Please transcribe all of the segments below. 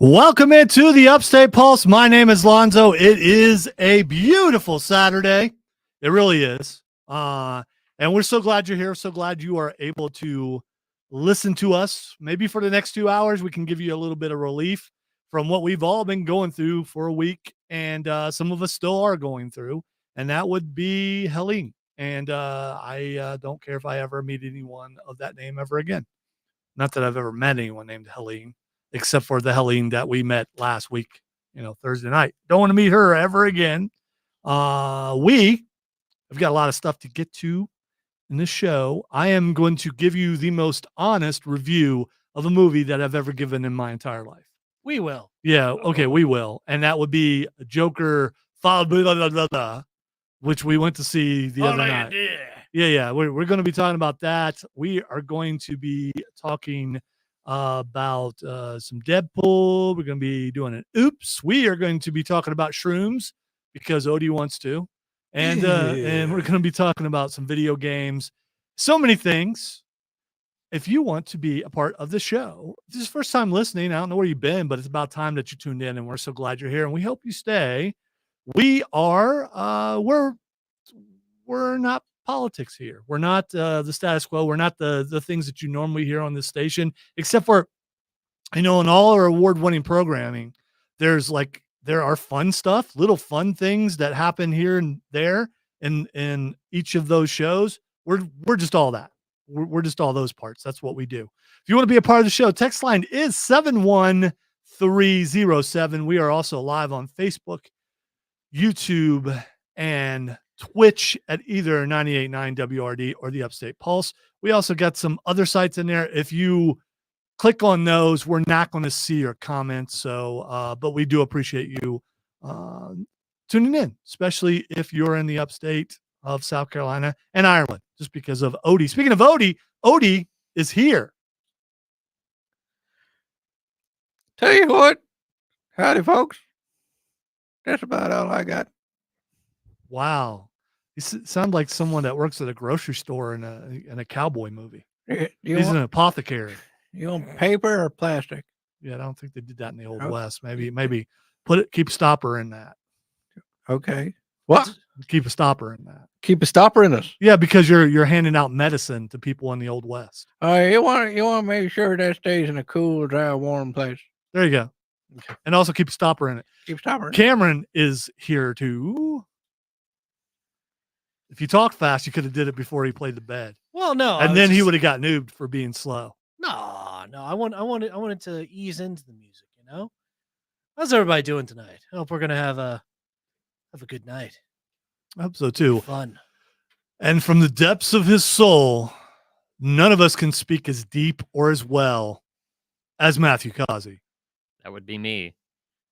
Welcome into the Upstate Pulse. My name is Lonzo. It is a beautiful Saturday. It really is. And we're so glad you're here. So glad you are able to listen to us. Maybe for the next 2 hours, we can give you a little bit of relief from what we've all been going through for a week. And some of us still are going through. And that would be Helene. And I don't care if I ever meet anyone of that name ever again. Not that I've ever met anyone named Helene, except for the Helene that we met last week, Thursday night. Don't want to meet her ever again. We've got a lot of stuff to get to in this show. I am going to give you the most honest review of a movie that I've ever given in my entire life. We will. Yeah, okay, we will. And that would be Joker, which we went to see the other night. Yeah. We're going to be talking about that. We are going to be talking about some Deadpool. We're going to be doing an Oops. We are going to be talking about shrooms because Odie wants to. And we're going to be talking about some video games. So many things. If you want to be a part of the show, this is first time listening. I don't know where you've been, but it's about time that you tuned in, and we're so glad you're here, and we hope you stay. We are we're not politics here. We're not the status quo. We're not the things that you normally hear on this station, except for, in all our award-winning programming, there are fun stuff, little fun things that happen here and there in each of those shows. We're just all that. We're just all those parts. That's what we do. If you want to be a part of the show, text line is 71307. We are also live on Facebook, YouTube, and Twitch at either 98.9 WRD or the Upstate Pulse. We also got some other sites in there. If you click on those, we're not going to see your comments. So, but we do appreciate you tuning in, especially if you're in the upstate of South Carolina and Ireland, just because of Odie. Speaking of Odie is here. Tell you what, howdy, folks. That's about all I got. Wow. You sound like someone that works at a grocery store in a cowboy movie. He's an apothecary. You want paper or plastic? Yeah, I don't think they did that in the Old West. Maybe keep a stopper in that. Okay. What? Keep a stopper in that. Keep a stopper in us. Yeah, because you're handing out medicine to people in the Old West. You want to make sure that stays in a cool, dry, warm place. There you go. Okay. And also keep a stopper in it. Keep a stopper. Cameron is here too. If you talk fast, you could have did it before he played the bed. Well, no, and then he would have got noobed for being slow. No. I wanted to ease into the music. How's everybody doing tonight? I hope we're gonna have a good night. I hope so too. Fun. And from the depths of his soul, none of us can speak as deep or as well as Matthew Kazi. That would be me.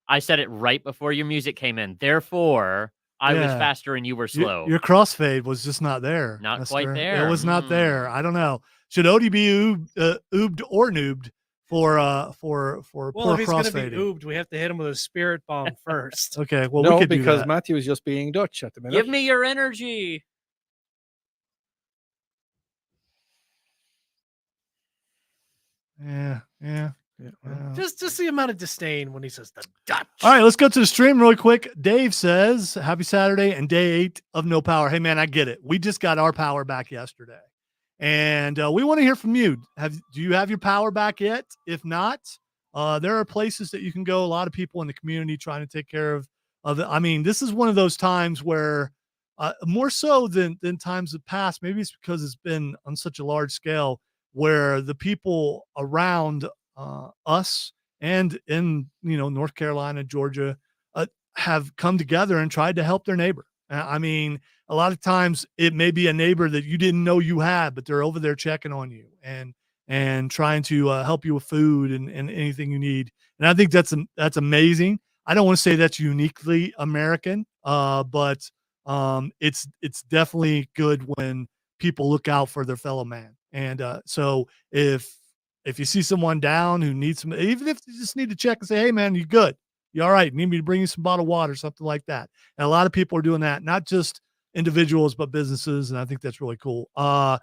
I said it right before your music came in. Therefore, I was faster and you were slow. Your crossfade was just not there. Not quite there. It was not there. I don't know. Should Odie be oobed or noobed for poor crossfading? Well, if he's going to be oobed, we have to hit him with a spirit bomb first. Okay. Well, no, we could because do that. Matthew is just being Dutch at the minute. Give me your energy. Yeah. Just the amount of disdain when he says the Dutch. All right, let's go to the stream really quick. Dave says, happy Saturday and day 8 of no power. Hey, man, I get it. We just got our power back yesterday. And we want to hear from you. Do you have your power back yet? If not, there are places that you can go. A lot of people in the community trying to take care of it. I mean, this is one of those times where more so than times of past, maybe it's because it's been on such a large scale where the people around us and in North Carolina, Georgia, have come together and tried to help their neighbor. I mean, a lot of times it may be a neighbor that you didn't know you had, but they're over there checking on you and trying to help you with food and anything you need. And I think that's amazing. I don't want to say that's uniquely American, but it's definitely good when people look out for their fellow man. And so if you see someone down who needs some, even if you just need to check and say, hey man, you good? You all right? Need me to bring you some bottled water, something like that. And a lot of people are doing that, not just individuals, but businesses. And I think that's really cool. I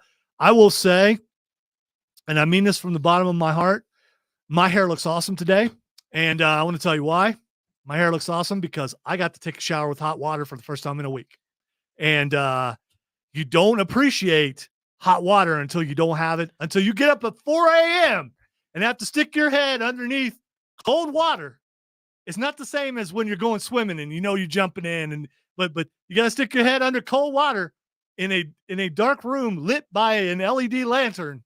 will say, and I mean this from the bottom of my heart, my hair looks awesome today. And I want to tell you why. My hair looks awesome because I got to take a shower with hot water for the first time in a week. And you don't appreciate hot water until you don't have it, until you get up at 4 a.m. and have to stick your head underneath cold water. It's not the same as when you're going swimming and you're jumping in, but you got to stick your head under cold water in a dark room lit by an LED lantern.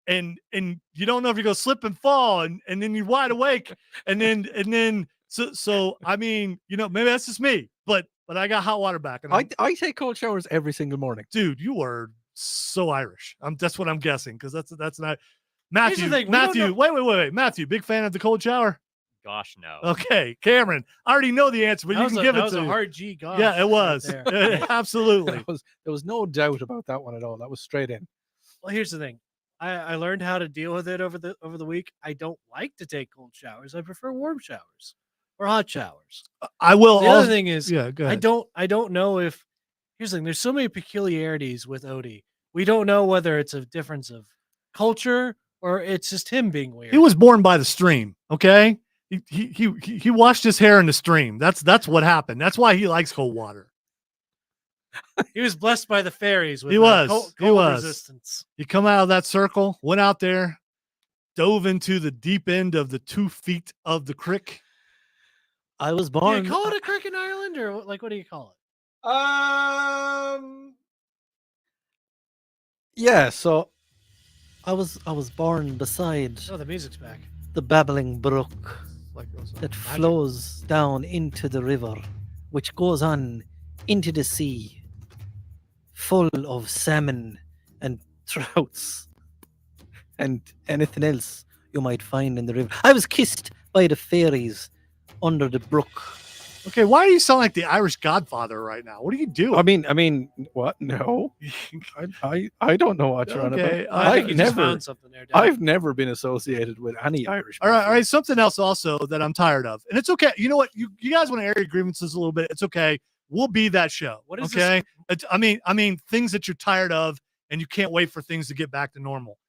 And you don't know if you're going to slip and fall, and then you're wide awake. And then, so I mean, maybe that's just me, but I got hot water back. And I take cold showers every single morning. Dude, you are so Irish. That's what I'm guessing. Cause that's not Matthew. Here's the thing, Matthew, wait. Matthew, big fan of the cold shower? Gosh, no. Okay. Cameron, I already know the answer, but you can give it That was to a me. hard G. Gosh, Yeah, it right was. there. Absolutely. There was no doubt about that one at all. That was straight in. Well, here's the thing. I learned how to deal with it over the week. I don't like to take cold showers. I prefer warm showers or hot showers. I will. The other thing is, yeah, go ahead. I don't know if. Here's the thing. There's so many peculiarities with Odie. We don't know whether it's a difference of culture or it's just him being weird. He was born by the stream. Okay. He washed his hair in the stream. That's what happened. That's why he likes cold water. He was blessed by the fairies with He was. cold He was. resistance. He come out of that circle, went out there, dove into the deep end of the 2 feet of the creek. I was Do born. you call it a creek in Ireland, or what do you call it? Yeah, so I was born beside Oh, the music's back. the babbling brook Like those, that flows down into the river, which goes on into the sea, full of salmon and trouts and anything else you might find in the river. I was kissed by the fairies under the brook. Okay, why do you sound like the Irish Godfather right now? What are you doing? I mean, what? No, I don't know what you're on Okay, about. I think you just never, found something there. Dan. I've never been associated with any Irish. all person. right. Something else also that I'm tired of, and it's okay. You know what? You guys want to air your grievances a little bit? It's okay. We'll be that show. What is okay? I mean, things that you're tired of, and you can't wait for things to get back to normal.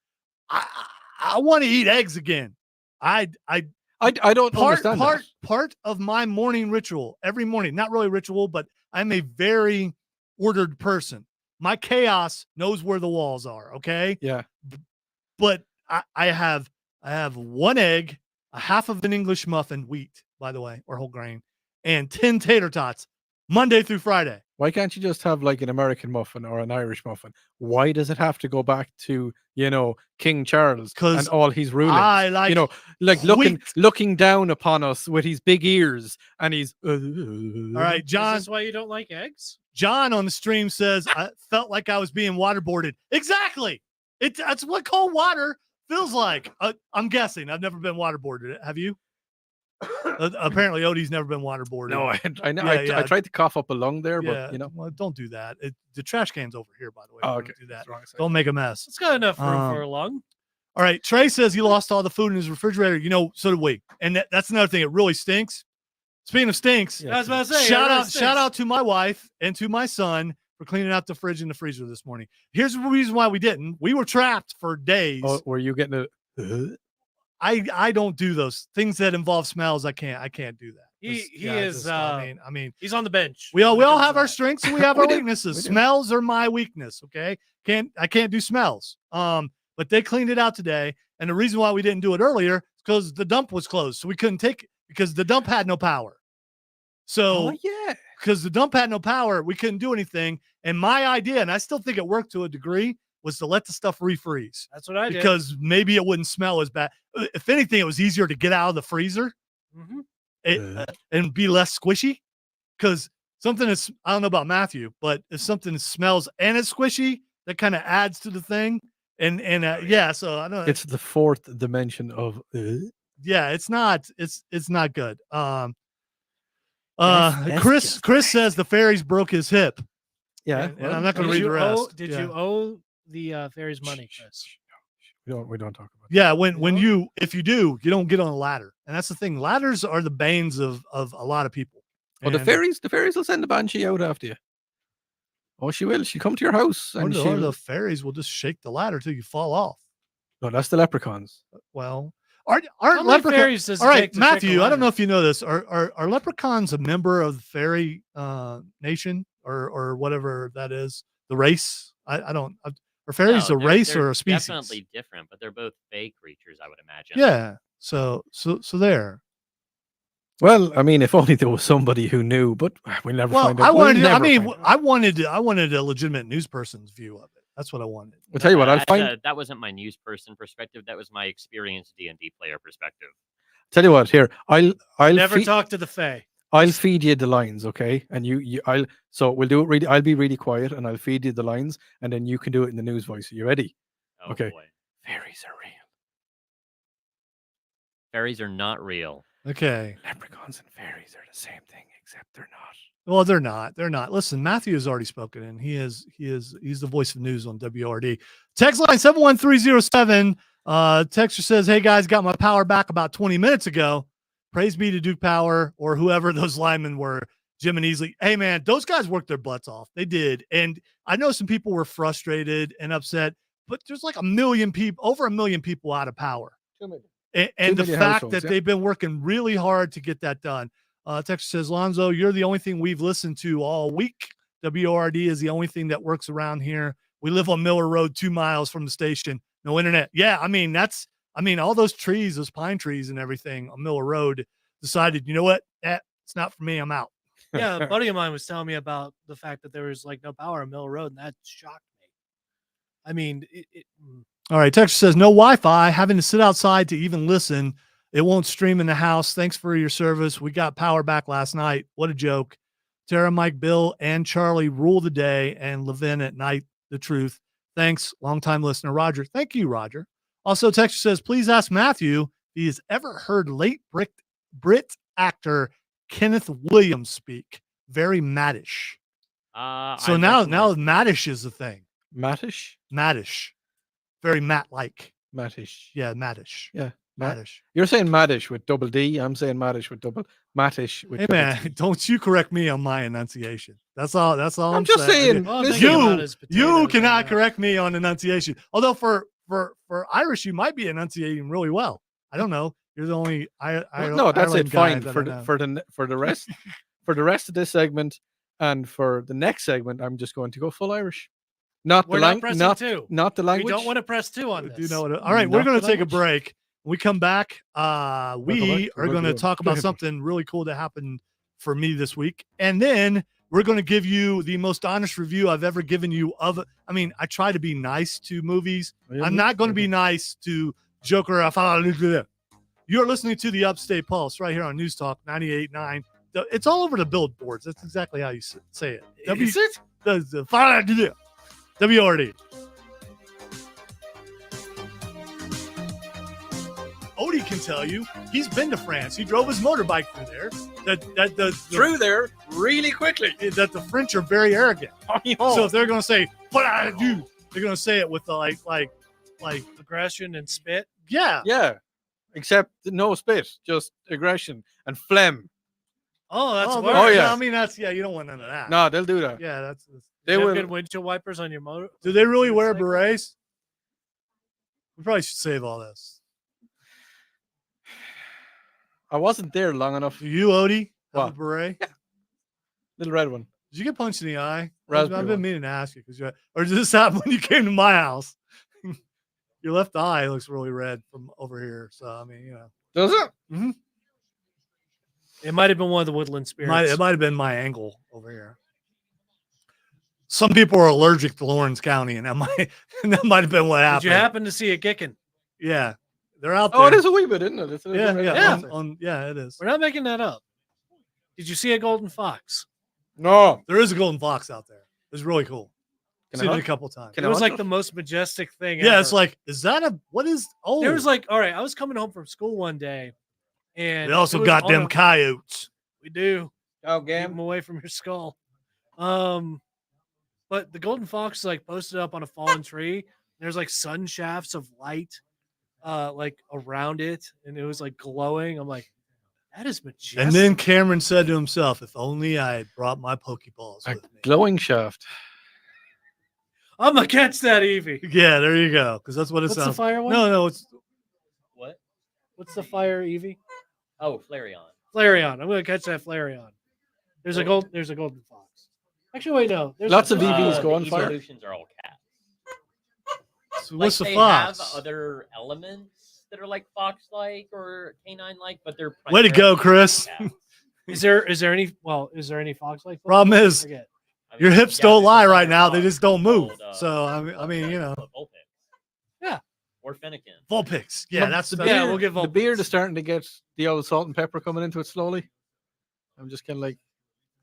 I want to eat eggs again. I don't understand that. Part of my morning ritual every morning, not really ritual, but I'm a very ordered person. My chaos knows where the walls are. Okay. Yeah. But I have 1 egg, a half of an English muffin, wheat, by the way, or whole grain, and 10 tater tots Monday through Friday. Why can't you just have like an American muffin or an Irish muffin? Why does it have to go back to, King Charles 'Cause and all his rulings? I like, like wheat. looking down upon us with his big ears, and he's All right, Is John. this why you don't like eggs? John on the stream says, I felt like I was being waterboarded. Exactly. That's what cold water feels like. I'm guessing. I've never been waterboarded. Have you? Apparently, Odie's never been waterboarded. No, Yeah. I tried to cough up a lung there, Yeah, but well, don't do that. The trash can's over here, by the way. Oh, Don't okay. do that. That's wrong side. Don't make a mess. It's got enough room for a lung. All right. Trey says he lost all the food in his refrigerator. So did we. And that's another thing. It really stinks. Speaking of stinks, Yeah. I was about to say, shout out to my wife and to my son for cleaning out the fridge and the freezer this morning. Here's the reason why we didn't. We were trapped for days. Oh, were you getting a? I don't do those things that involve smells. I can't do that. He Yeah, is. I mean, He's on the bench. we all when it comes have to our that. strengths and we have our We do. weaknesses. We do. Smells are my weakness. Okay. I can't do smells. But they cleaned it out today. And the reason why we didn't do it earlier is because the dump was closed. So we couldn't take it because the dump had no power. So Oh yeah. because the dump had no power, we couldn't do anything. And my idea, and I still think it worked to a degree, was to let the stuff refreeze That's what I did. because maybe it wouldn't smell as bad. If anything, it was easier to get out of the freezer and be less squishy. Because something is, I don't know about Matthew, but if something smells and it's squishy, that kind of adds to the thing. And yeah, so I don't. It's the fourth dimension of. Yeah, it's not good. That's Chris says the fairies broke his hip. Yeah. And I'm not going to read the rest. Did Yeah. you owe the fairies money, Chris? We don't talk about. Yeah, if you do, you don't get on a ladder. And that's the thing. Ladders are the banes of a lot of people. Well, the And fairies will send the banshee out after you. Oh, she will. She'll come to your house Or and or the fairies will just shake the ladder till you fall off. No, that's the leprechauns. Well, How aren't many leprechauns? fairies does it All right, take to shake a Matthew. I don't know ladder? if you know this. Are leprechauns a member of the fairy nation or whatever that is? The race? I don't. Are fairies No, a race they're or a species? definitely different, but they're both fey creatures, I would imagine. Yeah. So there. Well, I mean, if only there was somebody who knew, but we'll never Well, find out. We'll never find out. I wanted a legitimate news person's view of it. That's what I wanted. I'll tell you what, That wasn't my news person perspective. That was my experienced D&D player perspective. Tell you what, here, I'll Never talk to the fae. I'll feed you the lines, okay? And so we'll do it really. I'll be really quiet and I'll feed you the lines, and then you can do it in the news voice. Are you ready? Oh, Okay. boy. Fairies are real. Fairies are not real. Okay. Leprechauns and fairies are the same thing, except they're not. Well, they're not. They're not. Listen, Matthew has already spoken, and he's the voice of news on WRD. Text line 71307. Texter says, "Hey guys, got my power back about 20 minutes ago. Praise be to Duke Power or whoever those linemen were, Jim and Easley. Hey man, those guys worked their butts off. They did, and I know some people were frustrated and upset, but there's like over a million people out of power. And the fact that they've been working really hard to get that done." Texas says, "Lonzo, you're the only thing we've listened to all week. WRD is the only thing that works around here. We live on Miller Road, 2 miles from the station. No internet." Yeah, I mean, all those trees, those pine trees and everything on Miller Road decided, you know what? It's not for me. I'm out. Yeah, a buddy of mine was telling me about the fact that there was like no power on Mill Road, and that shocked me. I mean, All right, Texas says, "No Wi-Fi, having to sit outside to even listen. It won't stream in the house. Thanks for your service. We got power back last night. What a joke. Tara, Mike, Bill, and Charlie rule the day, and Levin at night, the truth. Thanks, longtime listener, Roger." Thank you, Roger. Also, Texas says, "Please ask Matthew if he has ever heard late Brit actor Kenneth Williams speak. Very Maddish." So now Maddish is the thing. Mattish? Maddish. Very Matt-like. Mattish. Yeah, Maddish. Yeah. Maddish. You're saying Maddish with double D. I'm saying Maddish with double Mattish with Hey double man, T. don't you correct me on my enunciation. That's all I'm just saying. You cannot correct me on enunciation. Although for Irish, you might be enunciating really well. I don't know. You're the only no, that's it. Fine for the rest for the rest of this segment and for the next segment, I'm just going to go full Irish. Not the language. Not the language. We don't want to press 2 on this. Do you know what? All right, we're going to take a break. When we come back, we are going to talk about something really cool that happened for me this week, and then we're going to give you the most honest review I've ever given you of. I mean, I try to be nice to movies. I'm not going to be nice to Joker. You're listening to the Upstate Pulse right here on News Talk 98.9. It's all over the billboards. That's exactly how you say it. Is it? WRD. Odie can tell you he's been to France. He drove his motorbike through there. Through there really quickly. That the French are very arrogant. So if they're going to say "what I do," they're going to say it with like aggression and spit. Yeah. Yeah. Except no spit, just aggression and phlegm. Oh, that's worse. Oh yeah. I mean, you don't want none of that. No, they'll do that. Yeah, that's they will. Good windshield wipers on your motor. Do they really wear berets? We probably should save all this. I wasn't there long enough. Do you, Odie, have a beret? Yeah. Little red one. Did you get punched in the eye? Raspberry I've been meaning to ask you or did this happen when you came to my house? Your left eye looks really red from over here. So I mean, you know. Does it? Mm-hmm. It might have been one of the woodland spirits. It might have been my angle over here. Some people are allergic to Lawrence County, and that might have been what happened. Did you happen to see it kicking? Yeah, they're out there. Oh, it is a wee bit, isn't it? Yeah, it is. We're not making that up. Did you see a golden fox? No, there is a golden fox out there. It's really cool. I've seen it a couple times. It was like the most majestic thing. Yeah, ever. it's like, is that what is? Oh, there was like, all right. I was coming home from school one day, and we also got them coyotes. We do. Oh, keep them away from your skull. But the golden fox like posted up on a fallen tree. There's like sun shafts of light, like around it, and it was like glowing. I'm like, that is majestic. And then Cameron said to himself, "If only I had brought my Pokeballs with me." Glowing shaft. I'm gonna catch that Eevee. Yeah, there you go. Because that's what it What's the sounds. fire one? No, it's What? What's the fire Eevee? Oh, Flareon. Flareon. I'm gonna catch that Flareon. There's a golden fox. Actually, wait, no. There's Lots a of EVs The go on fire. evolutions are all cats. what's Like, the they fox? have other elements that are like fox-like or canine-like, but they're Way to go, primarily Chris. cats. Is there any fox like? Problem is, forget. I Your mean, hips yeah, don't there's lie another right now. They dog just don't move. called, So I mean, you know, Vulpix. Yeah. Or Finnegan. Vulpix. Yeah, that's the the beard. Yeah, we'll get The Vulpix. beard is starting to get the old salt and pepper coming into it slowly. I'm just kind of like,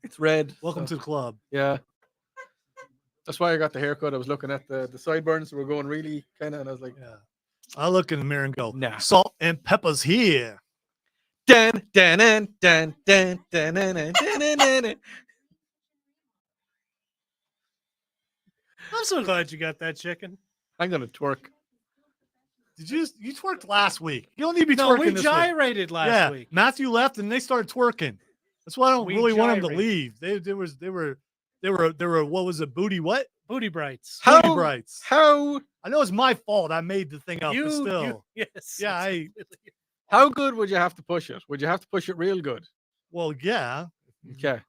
it's red. welcome so, to the club. yeah. That's why I got the haircut. I was looking at the sideburns were going really kind of, and I was like, Yeah. I look in the mirror and go, Nah. salt and pepper's here. dun, dun, dun, dun, dun, dun, dun, dun, dun, dun, dun. I'm so glad you got that chicken. I'm gonna twerk. Did you twerked last week? You don't need to be No, twerking we this week. gyrated last Yeah, week. Matthew left and they started twerking. That's why I don't We really want them to gyrated. leave. They were what was it? Booty what? Booty brights. How- Booty brights. How I know it's my fault. I made the thing up, but still. yes. Yeah, it's how good would you have to push it? Would you have to push it real good? Well, yeah. Okay.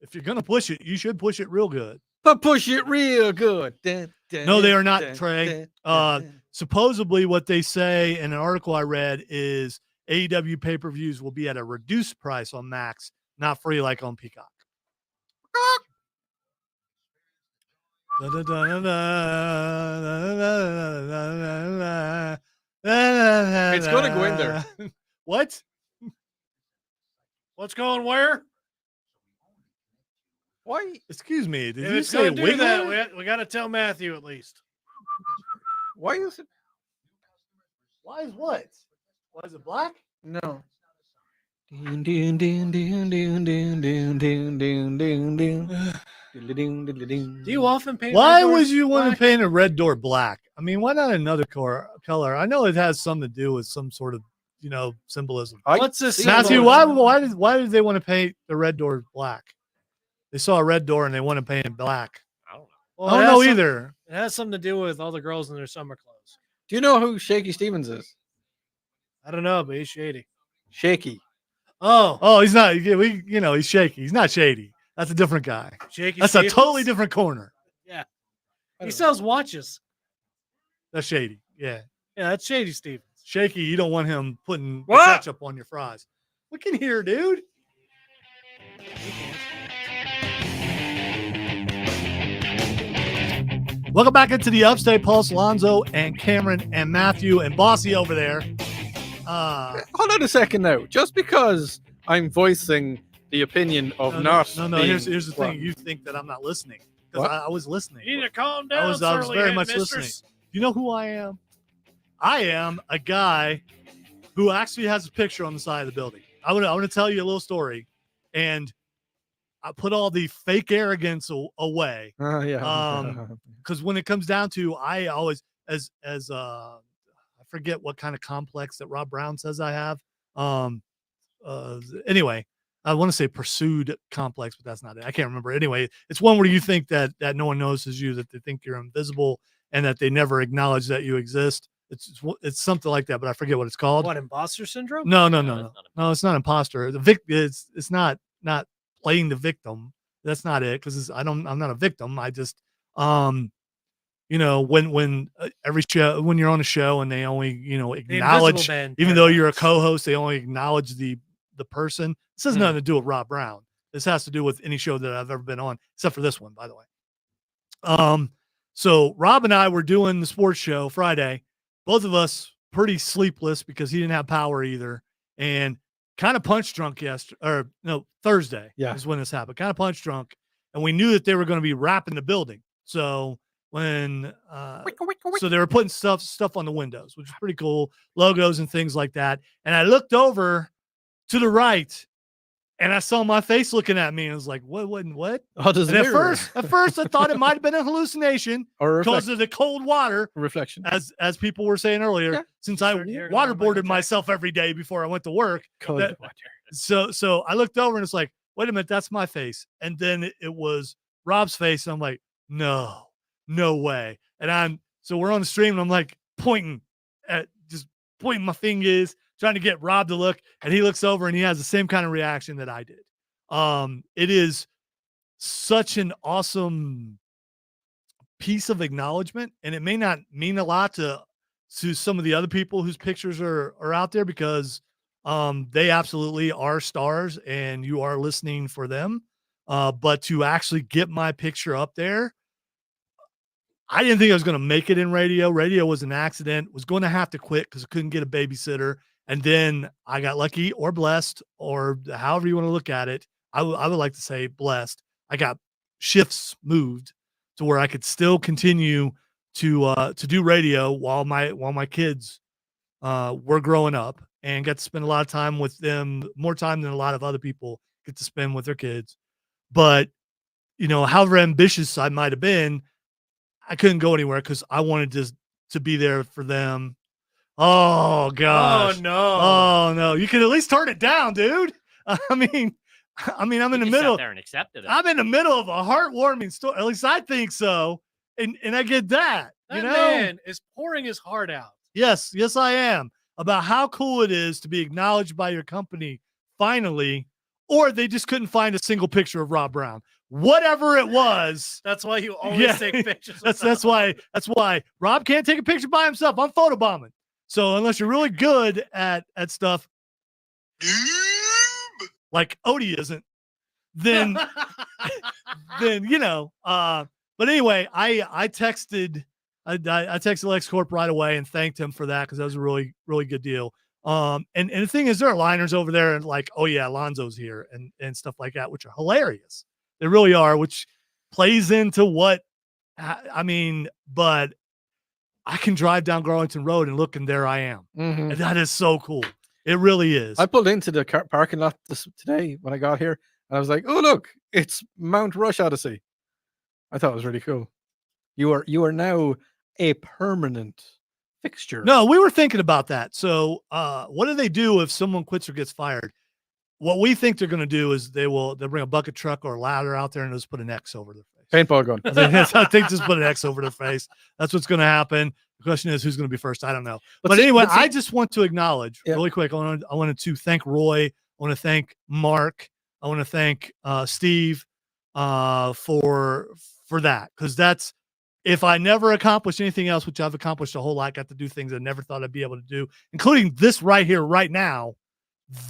If you're gonna push it, you should push it real good. But push it real good. Dun, dun, No, they are not, dun, Trey. dun, Uh, dun. Supposedly, what they say in an article I read is AEW pay-per-views will be at a reduced price on Max, not free like on Peacock. It's gonna go in there. What? What's going where? Why? Excuse me. Did If you it's say gonna do that, Wiggler? we got to tell Matthew at least. Why is it? Why is what? Why is it black? No. Dun, dun, dun, dun, dun, dun, dun, dun, dun, dun, dun. Do you often paint? Why red would doors you want to black? paint a red door black? I mean, why not another color? I know it has something to do with some sort of, symbolism. What's this? Matthew, symbolism? why did they want to paint the red door black? They saw a red door and they want to paint it black. I don't know. Well, I it don't has know some- either. It has something to do with all the girls in their summer clothes. Do you know who Shaky Stevens is? I don't know, but he's shady. Shaky. Oh, Oh, he's not. He's shaky. He's not shady. That's a different guy. shaky. That's Stevens? a totally different corner. Yeah, I he don't sells watches. That's shady. Yeah, Yeah, that's shady, Stevens. shaky. You don't want him putting What? ketchup on your fries. Look in here, dude. Welcome back into the Upstate Pulse. Lonzo and Cameron and Matthew and Bossy over there. Hold on a second now. Just because I'm voicing the opinion of not. No. being- Here's the What? thing. You think that I'm not listening because What? I was listening. You need to calm down. I was very much listening. You know who I am? I am a guy who actually has a picture on the side of the building. I want to tell you a little story, and I put all the fake arrogance away. Yeah. Because when it comes down to, I always I forget what kind of complex that Rob Brown says I have. Anyway, I want to say pursued complex, but that's not it. I can't remember. Anyway, it's one where you think that no one notices you, that they think you're invisible, and that they never acknowledge that you exist. It's something like that, but I forget what it's called. What, imposter syndrome? No, that's not no, it's not imposter. It's not playing the victim. That's not it, because I'm not a victim. I just when every show, when you're on a show and they only The acknowledge, Invisible Man even though you're a paradox. co-host, they only acknowledge the person. This has nothing to do with Rob Brown. This has to do with any show that I've ever been on, except for this one, by the way. So Rob and I were doing the sports show Friday, both of us pretty sleepless because he didn't have power either, and kind of punch drunk Thursday. Yeah. Is when this happened. Kind of punch drunk, and we knew that they were going to be wrapping the building. So when so they were putting stuff on the windows, which is pretty cool, logos and things like that. And I looked over to the right, and I saw my face looking at me, and I was like, "What? Oh, there's And a at mirror. first, I thought it might have been a hallucination Or a because of the cold water, reflection. as people were saying earlier. Yeah. Since I Started hearing about Michael waterboarded Jackson. myself every day before I went to work, Cold that- water. so I looked over and it's like, wait a minute, that's my face. And then it was Rob's face. And I'm like, no, no way. And so we're on the stream and I'm like pointing my fingers, trying to get Rob to look, and he looks over and he has the same kind of reaction that I did. It is such an awesome piece of acknowledgement, and it may not mean a lot to some of the other people whose pictures are out there, because they absolutely are stars and you are listening for them. But to actually get my picture up there, I didn't think I was going to make it in radio. Radio was an accident, was going to have to quit because I couldn't get a babysitter. And then I got lucky or blessed, or however you want to look at it. I would like to say blessed. I got shifts moved to where I could still continue to do radio while my kids were growing up, and got to spend a lot of time with them, more time than a lot of other people get to spend with their kids. But, however ambitious I might have been, I couldn't go anywhere because I wanted to be there for them. Oh gosh. Oh no. You can at least turn it down, dude. I mean, I'm in the middle. Sat there and accepted it. I'm in the middle of a heartwarming story. At least I think so. And I get that. That man is pouring his heart out. Yes, I am. About how cool it is to be acknowledged by your company finally, or they just couldn't find a single picture of Rob Brown. Whatever it was. That's why you always take pictures. That's why Rob can't take a picture by himself. I'm photobombing. So unless you're really good at stuff, like Odie isn't, then but anyway, I texted LexCorp right away and thanked him for that, because that was a really, really good deal. And the thing is, there are liners over there and like, oh yeah, Alonzo's here and stuff like that, which are hilarious. They really are, which plays into what I mean, but I can drive down Garlington Road and look, and there I am. Mm-hmm. And that is so cool. It really is. I pulled into the parking lot today when I got here, and I was like, oh, look, it's Mount Rush Odyssey. I thought it was really cool. You are now a permanent fixture. No, we were thinking about that. So what do they do if someone quits or gets fired? What we think they're going to do is they'll bring a bucket truck or a ladder out there and just put an X over their face. Paintball gun. I think just put an X over their face. That's what's going to happen. The question is, who's going to be first? I don't know. But anyway, I just want to acknowledge really quick. I wanted to thank Roy. I want to thank Mark. I want to thank Steve for that, because that's, if I never accomplished anything else, which I've accomplished a whole lot, got to do things I never thought I'd be able to do, including this right here, right now.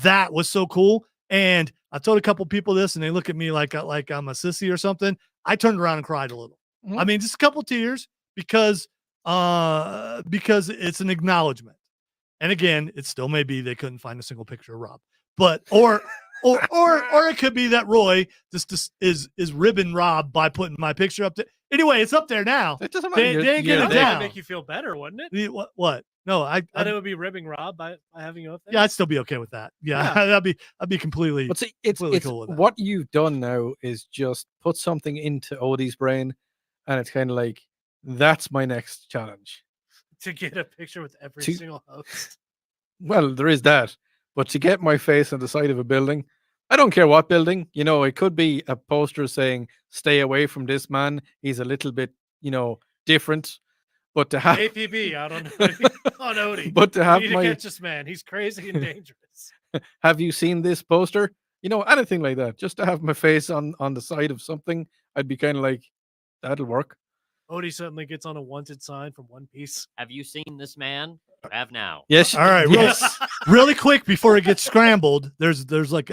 That was so cool. And I told a couple people this, and they look at me like I'm a sissy or something. I turned around and cried a little. Mm-hmm. I mean, just a couple tears, because it's an acknowledgement. And again, it still may be they couldn't find a single picture of Rob, but or it could be that Roy just is ribbing Rob by putting my picture up there. Anyway, it's up there now. It doesn't matter. They ain't get it down. That would make you feel better, wouldn't it? What? No, it would be ribbing Rob by having you up there. Yeah, I'd still be okay with that. Yeah. I'd be completely. But see, it's cool with that. What you've done now is just put something into Odie's brain, and it's kind of like, that's my next challenge. To get a picture with every single host. Well, there is that, but to get my face on the side of a building, I don't care what building. It could be a poster saying, "Stay away from this man. He's a little bit, different." But to have APB out on Odie. But to have catch this man, he's crazy and dangerous. Have you seen this poster? Anything like that. Just to have my face on the side of something, I'd be kind of like, that'll work. Odie suddenly gets on a wanted sign from One Piece. Have you seen this man? You have now. Yes. All right. Really quick before it gets scrambled. There's like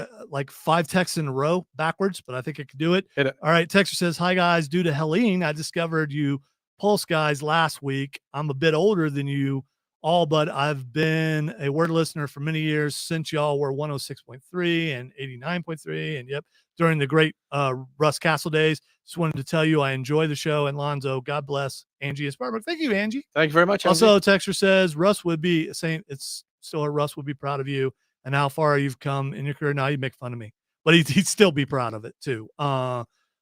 5 texts in a row backwards, but I think I could do it. All right. Texter says, "Hi guys. Due to Helene, I discovered you Pulse guys last week. I'm a bit older than you all, but I've been a word listener for many years since y'all were 106.3 and 89.3. And during the great Russ Castle days. Just wanted to tell you I enjoy the show, and Lonzo, God bless Angie and Spartanburg." Thank you, Angie. Thank you very much, Angie. Also, texter says Russ would be saying Russ would be proud of you and how far you've come in your career. Now you make fun of me, but he'd still be proud of it too.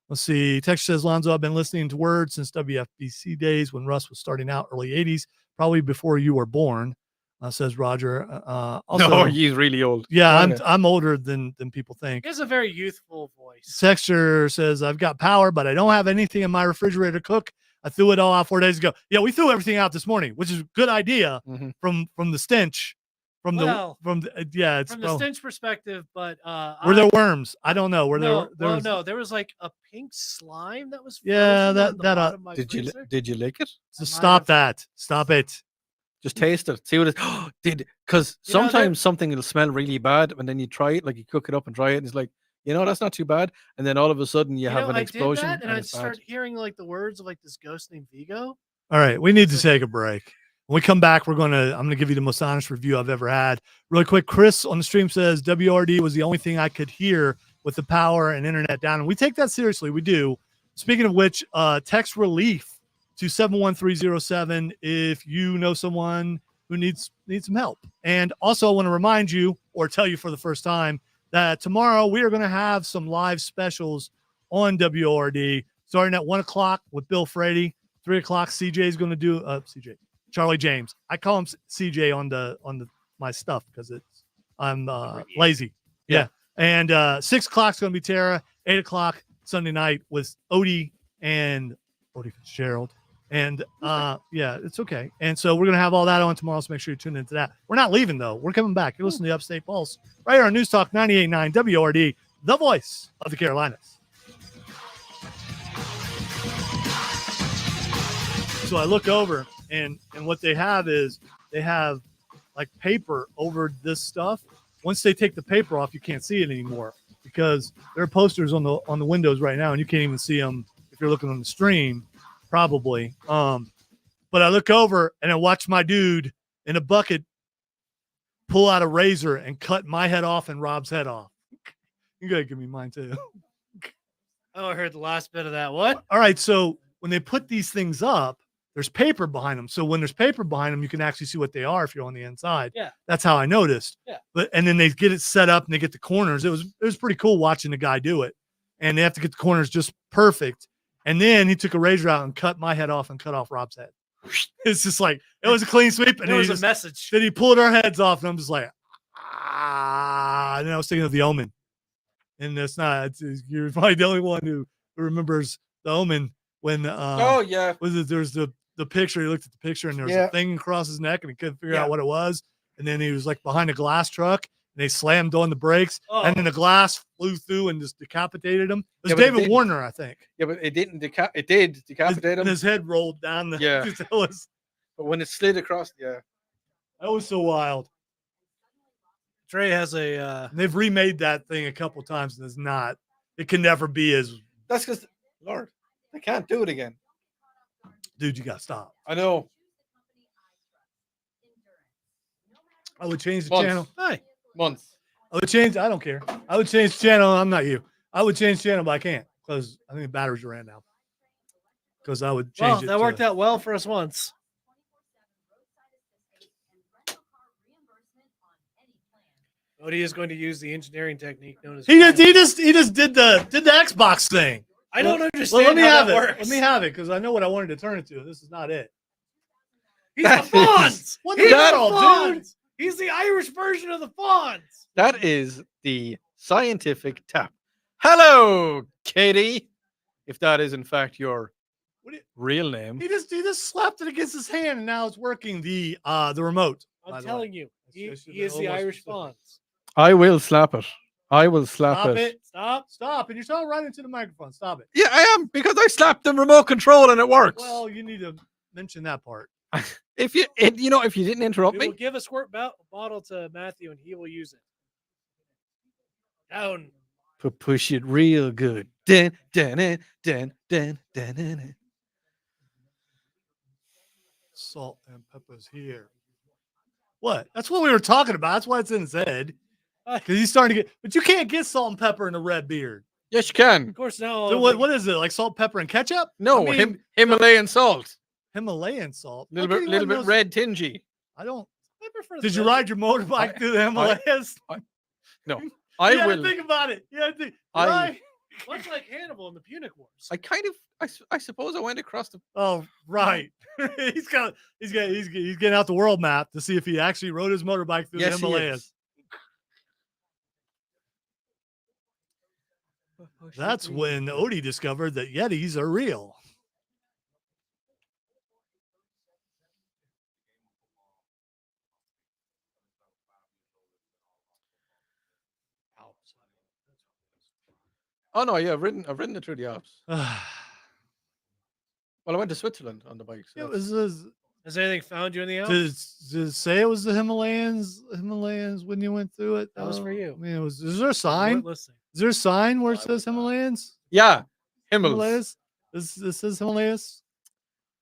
Let's see. Texter says, "Lonzo, I've been listening to Word since WFBC days when Russ was starting out, early 80s, probably before you were born," says Roger. Also, no, he's really old. Yeah, I'm older than people think. He has a very youthful voice. Texter says, "I've got power, but I don't have anything in my refrigerator to cook. I threw it all out 4 days ago. Yeah, we threw everything out this morning, which is a good idea Mhm. from the stench. Well, From the yeah, it's from the stench perspective, but were there worms? I don't know. Were no, there was, no, there was like a pink slime that was Yeah, frozen on the that bottom of my Did you freezer. did you lick it? so I might stop have. that. Stop it. Just taste it. See what it did. Because You know, there- sometimes something will smell really bad, and then you try it, like you cook it up and try it, and it's like, that's not too bad. And then all of a sudden you have an I explosion, did that, and and I it's bad. start hearing like the words of like this ghost named Vigo. All right, we need to It's take a break. When we come back, I'm gonna give you the most honest review I've ever had. Really quick, Chris on the stream says WRD was the only thing I could hear with the power and internet down, and we take that seriously. We do. Speaking of which, text relief to 71307 if you know someone who needs some help. And also, I want to remind you or tell you for the first time that tomorrow we are going to have some live specials on WRD starting at 1:00 with Bill Frady. 3:00, CJ is going to do Charlie James. I call him CJ on the my stuff because I'm lazy. Yeah. And 6:00 is going to be Tara. 8:00 Sunday night with Odie Fitzgerald. And yeah, it's okay. And so we're going to have all that on tomorrow. So make sure you tune into that. We're not leaving though. We're coming back. You're listening to the Upstate Pulse right here on News Talk 98.9 WRD, the voice of the Carolinas. So I look over and what they have is they have like paper over this stuff. Once they take the paper off, you can't see it anymore because there are posters on the windows right now, and you can't even see them if you're looking on the stream, probably. But I look over and I watch my dude in a bucket pull out a razor and cut my head off and Rob's head off. You gotta give me mine too. Oh, I heard the last bit of that. What? All right, so when they put these things up, there's paper behind them. So when there's paper behind them, you can actually see what they are if you're on the inside. Yeah. That's how I noticed. Yeah. And then they get it set up and they get the corners. It was pretty cool watching the guy do it. And they have to get the corners just perfect. And then he took a razor out and cut my head off and cut off Rob's head. It's just like it was a clean sweep. And There was a a message. Then he pulled our heads off, and I'm just like, ah. And then I was thinking of The Omen. And that's not. You're probably the only one who remembers The Omen when. Oh yeah. Was it? There's the picture. He looked at the picture, and there was a thing across his neck, and he couldn't figure out what it was. And then he was like behind a glass truck, and they slammed on the brakes, and then the glass flew through and just decapitated him. It was David Warner, I think. Yeah, but it didn't. It did decapitate him. And his head rolled down the. Yeah. But when it slid across, that was so wild. Trey has a. They've remade that thing a couple times, and it's not. It can never be as. That's because Lord, they can't do it again. Dude, you gotta stop. I know. I would change the Months. channel. Hey, Months. I would change. I don't care. I would change the channel. I'm not you. I would change the channel, but I can't because I think the batteries are ran now. Because I would change it. That worked out well for us once. Odie is going to use the engineering technique known as. He just did the Xbox thing. I don't understand. Let me how have that it. works. Let me have it because I know what I wanted to turn it to. This is not it. He's the Fonz. What He's the the hell, dude? Fonz. He's the Irish version of the Fonz. That is the scientific tap. Hello, Katie. If that is in fact your real name. He just slapped it against his hand and now it's working. The remote. I'm telling you, he is the almost Irish specific. Fonz. I will slap it. I will slap Stop it. it. Stop. And you're talking right into the microphone. Stop it. Yeah, I am because I slapped the remote control and it works. Well, you need to mention that part. If you didn't interrupt We me, will give a squirt bottle to Matthew and he will use it. Down. push it real good. Dun, dun, dun, dun, dun, dun, dun. Salt and pepper's here. What? That's what we were talking about. That's why it's in his head. Because he's starting to get, but you can't get salt and pepper in a red beard. Yes, you can. Of course, now. So what is it? Like salt, pepper, and ketchup? No, I mean, Himalayan salt. Himalayan salt. Little bit red tingy. I don't. I prefer Did you ride your motorbike through the Himalayas? No, You I gotta will. think about it. You gotta think. I- Right? Much like Hannibal in the Punic Wars. I kind of, I suppose I went across the. Oh, right. he's getting out the world map to see if he actually rode his motorbike through the Yes, he Himalayas. is. That's when Odie discovered that Yetis are real. Oh no, yeah, I've ridden it through the Alps. Well, I went to Switzerland on the bike. So It that's- was. Has anything found you in the Did Alps? it say it was the Himalayas when you went through it? That was for you. I mean, is there a You sign? weren't listening. Is there a sign where it I says would not. Himalayas? yeah, Himmels. Himalayas? This says Himalayas?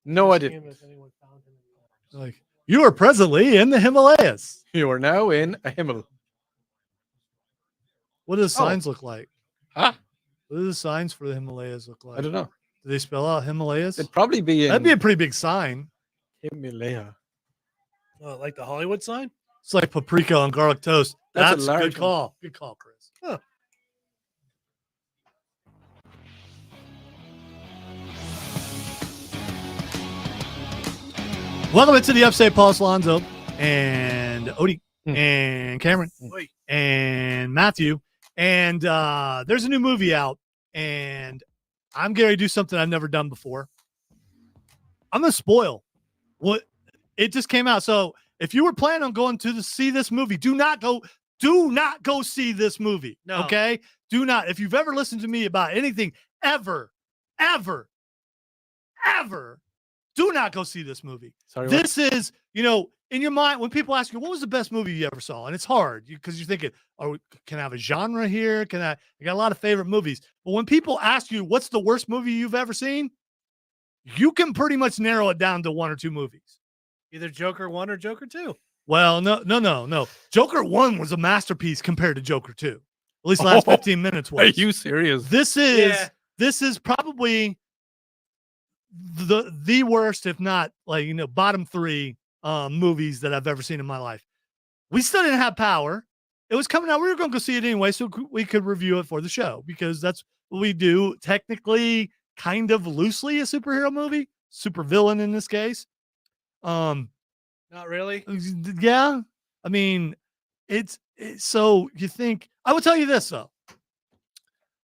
No, I Asking him didn't. if anyone found him in the Alps. Like, you are presently in the Himalayas. You are now in a Himmel. What do the signs look like? Huh? What do the signs for the Himalayas look like? I don't know. Do they spell out Himalayas? It'd probably be in That'd be a pretty big sign. Himalaya. Oh, like the Hollywood sign? It's like paprika on garlic toast. That's a That's a large good one. call. Good call, Chris. Huh. Welcome into the Upstate Pulse, Lonzo and Odie Mm. and Cameron Wait. and Matthew. And there's a new movie out, and I'm going to do something I've never done before. I'm going to spoil what it just came out. So if you were planning on going to see this movie, do not go see this movie. No. Okay? Do not. If you've ever listened to me about anything ever, do not go see this movie. Sorry. This is, in your mind, when people ask you, what was the best movie you ever saw? And it's hard because you're thinking, oh, can I have a genre here? I got a lot of favorite movies. But when people ask you, what's the worst movie you've ever seen? You can pretty much narrow it down to one or two movies. Either Joker 1 or Joker 2. Well, no. Joker 1 was a masterpiece compared to Joker 2. At least the last 15 minutes was. Are you serious? This is probably the worst, if not bottom three movies that I've ever seen in my life. We still didn't have power. It was coming out. We were going to go see it anyway, so we could review it for the show because that's what we do. Technically, kind of loosely a superhero movie, super villain in this case. Not really. Yeah. I mean, it's so you think. I will tell you this though,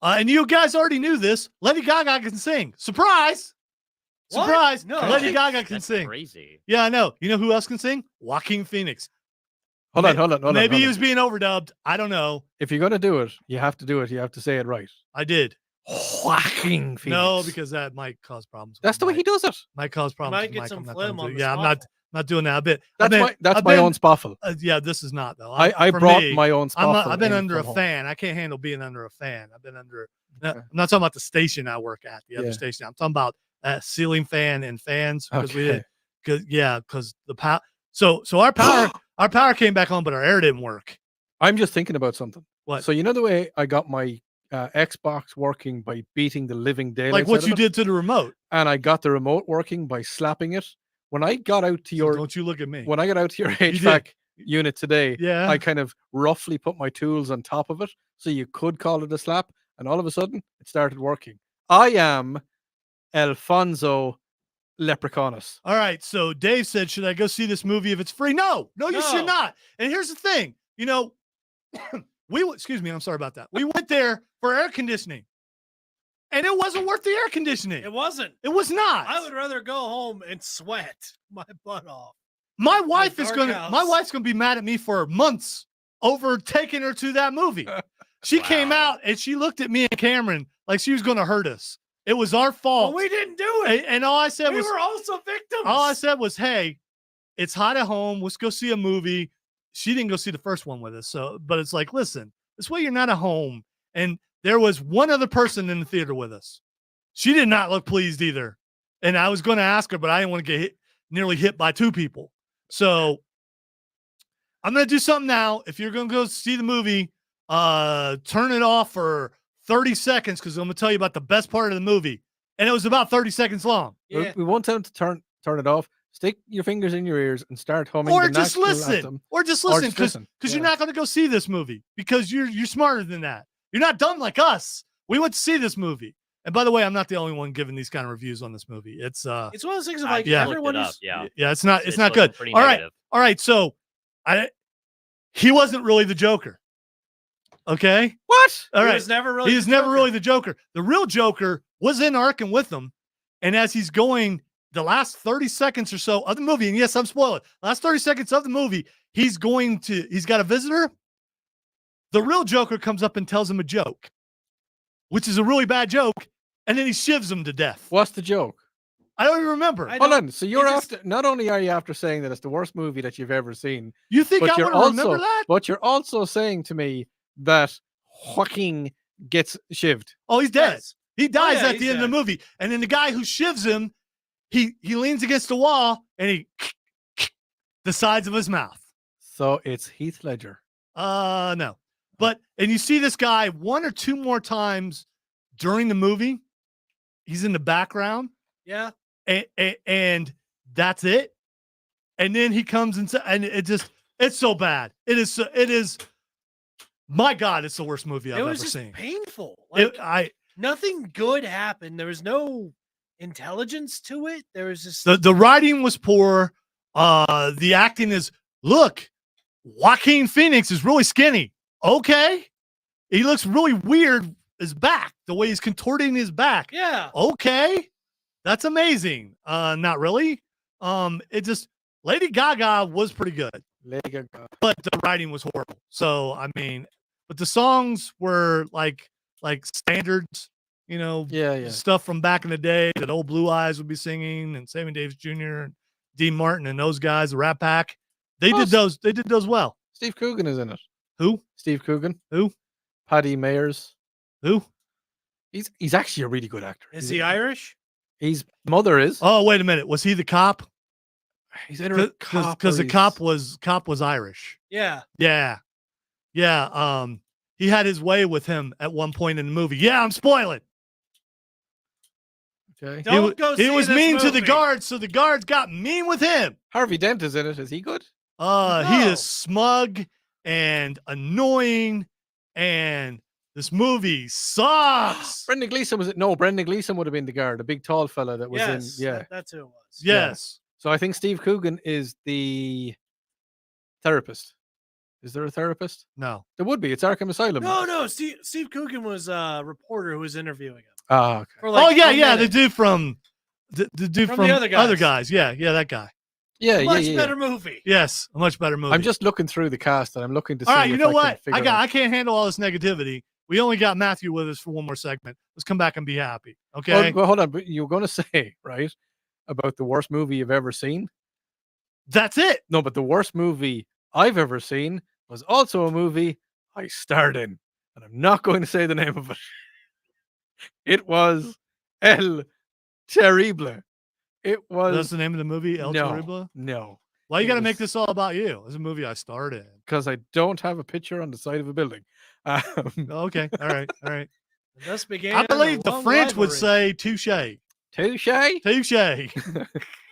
and you guys already knew this. Lady Gaga can sing. Surprise! What? Surprise! No. Lady Gaga can That's sing. crazy. Yeah, I know. You know who else can sing? Joaquin Phoenix. Hold on. Maybe he was being overdubbed. I don't know. If you're gonna do it, you have to do it. You have to say it right. I did. Joaquin Phoenix. No, because that might cause problems. that's the way he does it. might cause problems. might with get Mike. some I'm not phlegm gonna on do- the Yeah, I'm spoffle. not doing that. That's my own spoffle. Yeah, this is not though. I For brought me, my own spoffle. I've been in under a from home. fan. I can't handle being under a fan. I've been under. No, Okay. I'm not talking about the station I work at. The other Yeah. station. I'm talking about ceiling fan and fans because we Okay. did. Because the power. So our power came back on, but our air didn't work. I'm just thinking about something. What? So you know the way I got my Xbox working by beating the living daylights Like what out of you it? did to the remote. And I got the remote working by slapping it. When I got out to So your don't you look at me. when I got out to your did. HVAC unit today, Yeah. I kind of roughly put my tools on top of it so you could call it a slap, and all of a sudden it started working. I am Alfonso Leprechaunus. All right. So Dave said, should I go see this movie if it's free? No, you No. should not. And here's the thing, excuse me. I'm sorry about that. We went there for air conditioning and it wasn't worth the air conditioning. It wasn't. It was not. I would rather go home and sweat my butt off. My wife is dark going to, house. my wife's going to be mad at me for months over taking her to that movie. She came Wow. out and she looked at me and Cameron like she was going to hurt us. It was our fault. Well, we didn't do it. And all I said We was, were also victims. all I said was, hey, it's hot at home. Let's go see a movie. She didn't go see the first one with us. But it's like, listen, this way you're not at home. And there was one other person in the theater with us. She did not look pleased either. And I was going to ask her, but I didn't want to get nearly hit by two people. So I'm going to do something now. If you're going to go see the movie, turn it off for 30 seconds because I'm going to tell you about the best part of the movie. And it was about 30 seconds long. Yeah. We won't tell them to turn it off. Stick your fingers in your ears and start humming. Or the just national listen. anthem. Or just Or listen just because listen. you're Yeah. not going to go see this movie because you're smarter than that. You're not dumb like us. We went to see this movie. And by the way, I'm not the only one giving these kind of reviews on this movie. It's It's one of those things of I like yeah. looked everyone it up. is. Yeah. it's not It's not looking good. pretty All right. negative. All right. So he wasn't really the Joker. Okay. What? All He right. was never really. He was the never Joker. really the Joker. The real Joker was in Arkham with him. And as he's going the last 30 seconds or so of the movie, and yes, I'm spoiling, last 30 seconds of the movie, he's got a visitor. The real Joker comes up and tells him a joke. which is a really bad joke, and then he shivs him to death. What's the joke? I don't even remember. I Hold don't- on. So you're just- after. Not only are you after saying that it's the worst movie that you've ever seen, You think but I you're would also, remember that? but you're also saying to me that Joaquin gets shivved. Oh, he's dead. Yes. He dies yeah, at he's the end of dead. the movie, and then the guy who shivs him, he leans against the wall and he the sides of his mouth. So it's Heath Ledger. No, but and you see this guy one or two more times during the movie. He's in the background, Yeah. and that's it. And then he comes and it's so bad. It is. My God, it's the worst movie I've It ever was just seen. painful. Like I nothing good happened. There was no intelligence to it. There was just the writing was poor. The acting is look. Joaquin Phoenix is really skinny. Okay, he looks really weird. His back, the way he's contorting his back. yeah. Okay, that's amazing. Not really. It just Lady Gaga was pretty good, Lady Gaga. but the writing was horrible. So I mean, but the songs were like standards, Yeah. stuff from back in the day that old Blue Eyes would be singing, and Sammy Davis Jr., and Dean Martin, and those guys, the Rat Pack. They Oh, did those. They did those well. Steve Coogan is in it. Who? Steve Coogan. Who? Paddy Mayers. Who? He's actually a really good actor. Is he Irish? His mother is. Oh, wait a minute. Was he the cop? He's either a cop Because or the he's- cop was Irish. Yeah. Yeah. He had his way with him at one point in the movie. Yeah, I'm spoiling. Okay. Don't go He see was this mean to the movie. guards, so the guards got mean with him. Harvey Dent is in it. Is he good? He No. is smug and annoying, and this movie sucks. Brendan Gleeson was it? No, Brendan Gleeson would have been the guard, the big tall fella that was Yes. in. Yeah. That's who it was. Yes. So I think Steve Coogan is the therapist. Is there a therapist? No. There would be. It's Arkham Asylum. No. Steve Coogan was a reporter who was interviewing him. Ah, okay. For like Yeah. a The minute. dude from the dude From from the other other guys. guys. Yeah, that guy. Yeah, Much yeah. better movie. Yes, a much better movie. I'm just looking through the cast and I'm looking to see. all right. You if know I what? Can figure out. I can't handle all this negativity. We only got Matthew with us for one more segment. Let's come back and be happy. Okay. Well, hold on. But you were going to say right about the worst movie you've ever seen. That's it. No, but the worst movie I've ever seen was also a movie I starred in, and I'm not going to say the name of it. It was El Terrible. It was That's the name of the movie, El no, Terrible. no, Why you it got to make was- this all about you? It's a movie I starred in. because I don't have a picture on the side of a building. Okay. All right. And thus began I a believe the long French would rivalry. say touche. Touche, Touche.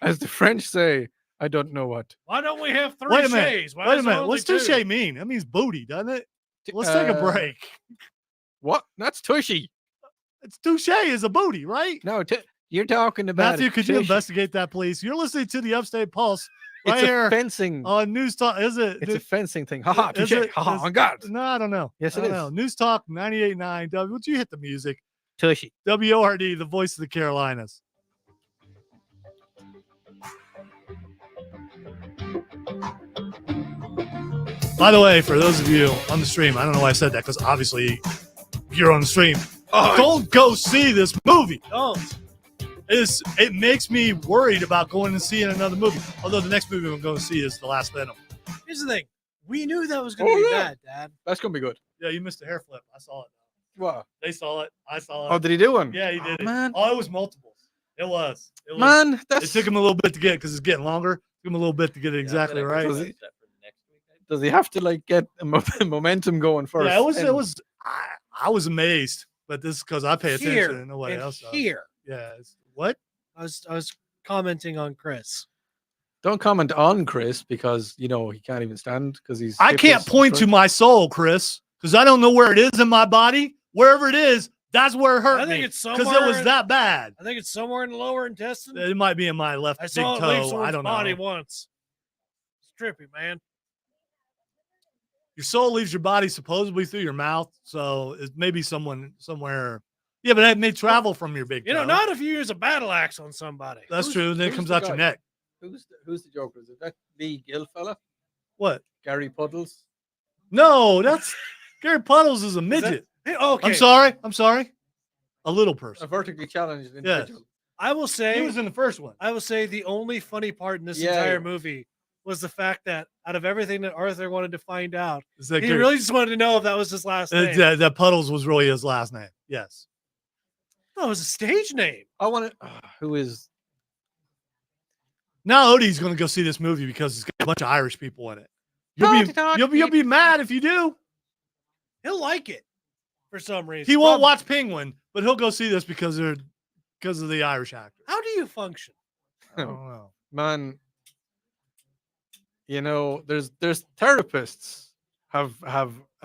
as the French say. I don't know what. Why don't we have three Wait a minute. shays? Why Wait a is there minute. only What's two? touche mean? That means booty, doesn't it? Let's take a break. What? That's tushy. It's touche is a booty, right? No, you're talking about Matthew, it, could you tushy. investigate that, please? You're listening to the Upstate Pulse right It's a here fencing. on News Talk. Is it? It's a fencing thing. Haha, Is touche. it- Haha, is- on God. No, I don't know. Yes, I it don't is. know. News Talk 98.9. Would you hit the music? Tushy. WORD, the voice of the Carolinas. By the way, for those of you on the stream, I don't know why I said that because obviously you're on the stream. Don't go see this movie. Don't. It makes me worried about going and seeing another movie. Although the next movie I'm going to see is The Last Venom. Here's the thing. We knew that was going to Oh, be yeah. bad, Dad. That's gonna be good. Yeah, you missed a hair flip. I saw it. What? They saw it. I saw it. Oh, did he do one? Yeah, he did it. Man, Oh, it was multiples. It was. man, It that's. took him a little bit to get it because it's getting longer. It took him a little bit to get it exactly right. Does he- Does he have to like get a momentum going first? Yeah, it was. And- It was. I was amazed, but this is because I pay attention Here and nobody and else does. here. Yeah. What? I was commenting on Chris. Don't comment on Chris because you know he can't even stand because he's. I hip can't as point to fuck. my soul, Chris, because I don't know where it is in my body. Wherever it is, that's where it hurt I think me. it's Because somewhere. it was that bad. I think it's somewhere in the lower intestine. It might be in my left I big saw it leave toe. someone's I don't body know. once. It's trippy, man. Your soul leaves your body supposedly through your mouth, so it may be someone somewhere. Yeah, but it may travel from your big toe. You know, not if you use a battle axe on somebody. That's true. And then it who's comes the out your guy? neck. Who's the Joker? Is it that Lee Gill fella? What? Gary Puddles? No, that's Gary Puddles is a midget. Hey, okay. I'm sorry. a little A person. vertically challenged Yes. individual. I will He say, was in the first one. I will say the only funny part in this Yeah, entire yeah. movie was the fact that out of everything that Arthur wanted to find out, Is that he good? really just wanted to know if that was his last name. That Puddles was really his last name. Yes. That was a stage name. I want to. Who is? Now Odie's going to go see this movie because it's got a bunch of Irish people in it. You'll be mad if you do. He'll like it for some reason. He won't watch Penguin, but he'll go see this because of the Irish actor. How do you function? I don't know. Man, you know, there's therapists have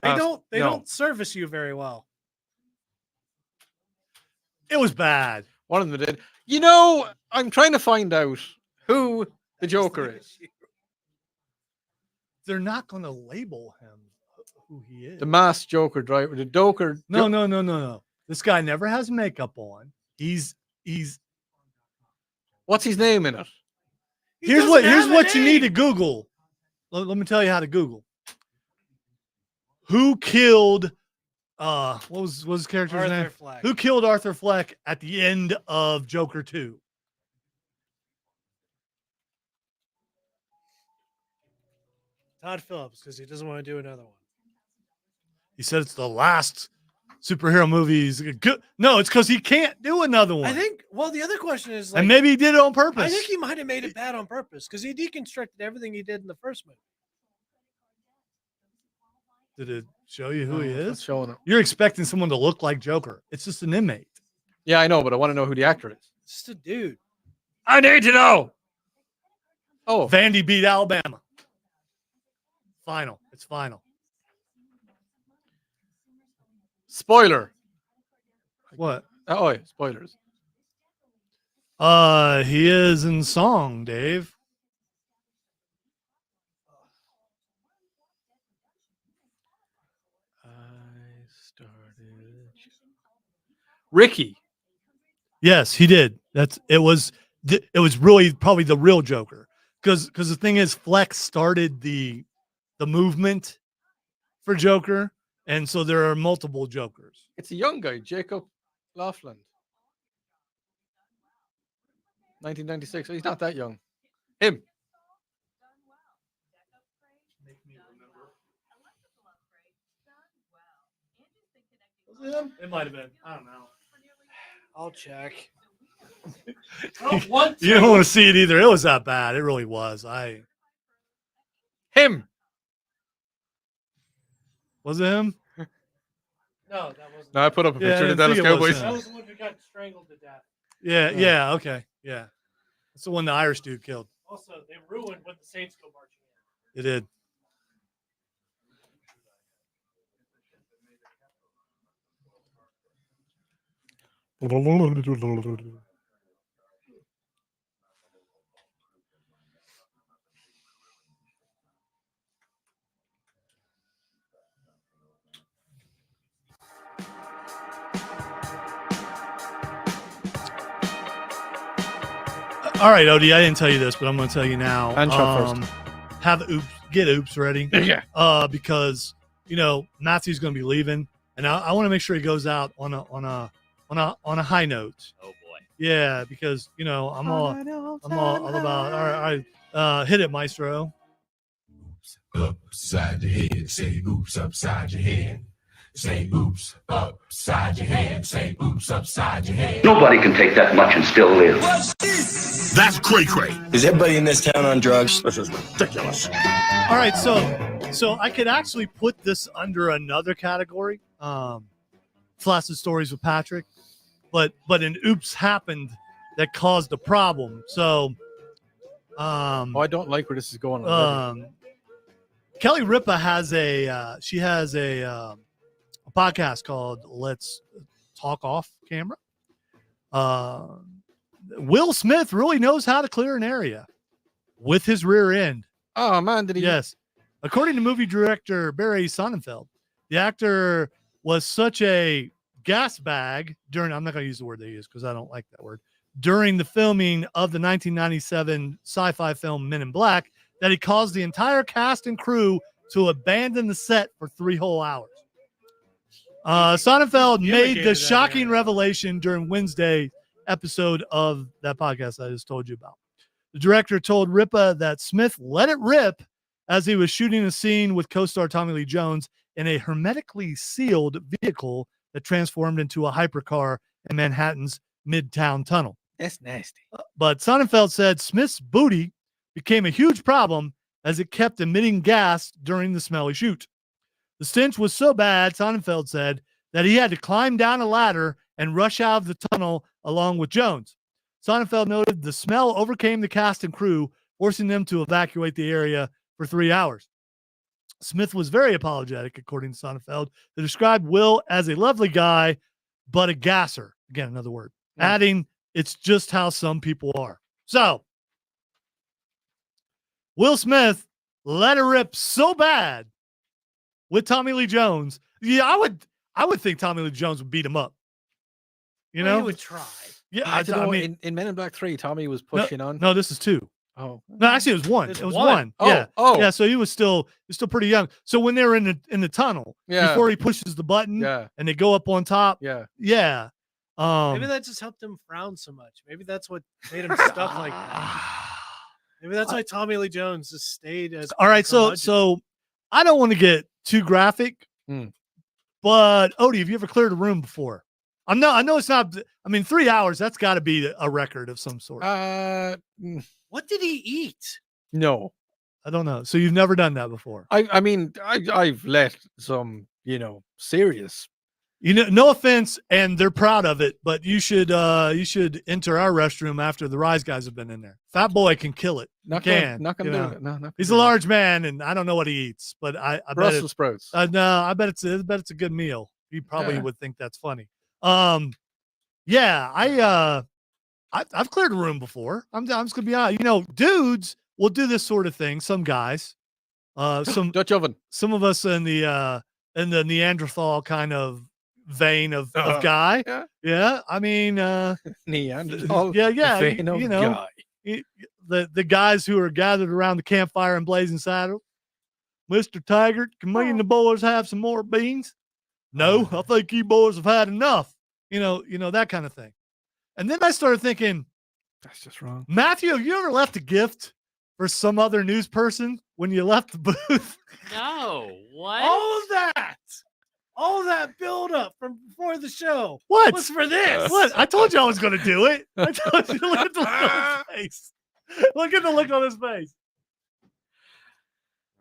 They don't service you very well. It was bad. One of them did. You know, I'm trying to find out who the Joker is. They're not going to label him who he is. The masked Joker driver. The Joker. No. This guy never has makeup on. He's. What's his name in it? Here's what you need to Google. Let me tell you how to Google. Who killed? What was his character's name? Fleck. Who killed Arthur Fleck at the end of Joker 2? Todd Phillips, because he doesn't want to do another one. He said it's the last superhero movie. He's good. No, it's because he can't do another one. I think. Well, the other question is, and maybe he did it on purpose. I think he might have made it bad on purpose because he deconstructed everything he did in the first movie. Did it show you who he It's is? showing it. You're expecting someone to look like Joker. It's just an inmate. Yeah, I know, but I want to know who the actor is. It's just a dude. I need to know. Oh, Vandy beat Alabama. Final. It's final. spoiler. What? Oh, yeah, spoilers. He is in song, Dave. Ricky. Yes, he did. It was really probably the real Joker. Because the thing is, Flex started the movement for Joker, and so there are multiple Jokers. It's a young guy, Jacob Laughlin. 1996. He's not that young. Him. Was it him? It might have been. I don't know. I'll check. You don't want to see it either. It was that bad. It really was. Him. Was it him? No, that wasn't. No, I put up a Yeah, picture I of the didn't Dallas think it was Cowboys. him. That was the one who got strangled to death. Yeah, okay. Yeah. That's the one the Irish dude killed. Also, they ruined when the Saints go marching in. It did. All right, Odie, I didn't tell you this, but I'm going to tell you now. And shot first. Get Oops ready. Yeah. Because Matthew's going to be leaving, and I want to make sure he goes out on a high note. Oh boy. Yeah, because I'm all about. All right, hit it, Maestro. Upside your head, say oops upside your head. Say oops upside your head. Say oops upside your head. Nobody can take that much and still live. That's cray cray. Is everybody in this town on drugs? This is ridiculous. All right, so I could actually put this under another category, Flaccid Stories with Patrick, but an oops happened that caused a problem. So, I don't like where this is going already. Kelly Ripa has a podcast called Let's Talk Off Camera. Will Smith really knows how to clear an area with his rear end. Oh man, did he? Yes. According to movie director Barry Sonnenfeld, the actor was such a gas bag during, I'm not going to use the word they use because I don't like that word, during the filming of the 1997 sci-fi film Men in Black, that he caused the entire cast and crew to abandon the set for 3 whole hours. Sonnenfeld You made indicated the that shocking earlier. revelation during Wednesday episode of that podcast I just told you about. The director told Ripa that Smith let it rip as he was shooting a scene with co-star Tommy Lee Jones in a hermetically sealed vehicle that transformed into a hypercar in Manhattan's Midtown Tunnel. That's nasty. But Sonnenfeld said Smith's booty became a huge problem as it kept emitting gas during the smelly shoot. The stench was so bad, Sonnenfeld said, that he had to climb down a ladder and rush out of the tunnel along with Jones. Sonnenfeld noted the smell overcame the cast and crew, forcing them to evacuate the area for 3 hours. Smith was very apologetic, according to Sonnenfeld, who described Will as a lovely guy, but a gasser. Again, another word. Adding, it's just how some people are. So, Will Smith let it rip so bad with Tommy Lee Jones. Yeah, I would think Tommy Lee Jones would beat him up. You Well, know? he would try. Yeah, I don't know. mean, In Men in Black 3, Tommy was pushing on. no, this is 2. Oh. No, actually, it was 1. It's It was one. 1. Oh, Yeah. oh. Yeah, so he was still pretty young. So when they were in the tunnel, Yeah. before he pushes the button Yeah. and they go up on top, Yeah. yeah. Maybe that just helped him frown so much. Maybe that's what made him stuff like that. Maybe that's why Tommy Lee Jones just stayed as. All right, so curmudgeon. I don't want to get too graphic, Mm. but Odie, have you ever cleared a room before? I know it's not. I mean, 3 hours. That's got to be a record of some sort. What did he eat? No. I don't know. So you've never done that before. I mean, I've let some, serious. No offense, and they're proud of it, but you should enter our restroom after the Rise guys have been in there. Fat boy can kill it. Not can. gonna you do know. it. No, not He's a gonna do it. large man, and I don't know what he eats, but I bet Brussels sprouts. no, I bet it's a good meal. He probably Yeah. would think that's funny. Yeah, I've cleared a room before. I'm just gonna be honest. Dudes will do this sort of thing. Some guys, some Dutch oven. some of us in the Neanderthal kind of vein of guy. Yeah. Yeah, I mean, Neanderthal. yeah, vein of guy. the guys who are gathered around the campfire and blazing saddle. Mr. Taggart, can me and the boys have some more beans? No, I think you boys have had enough. You know that kind of thing. And then I started thinking, That's just wrong. Matthew, have you ever left a gift for some other news person when you left the booth? No, what? All of that build up from before the show. What? was for this? What? I told you I was going to do it. I told you. Look at the look on his face. Look at the look on his face.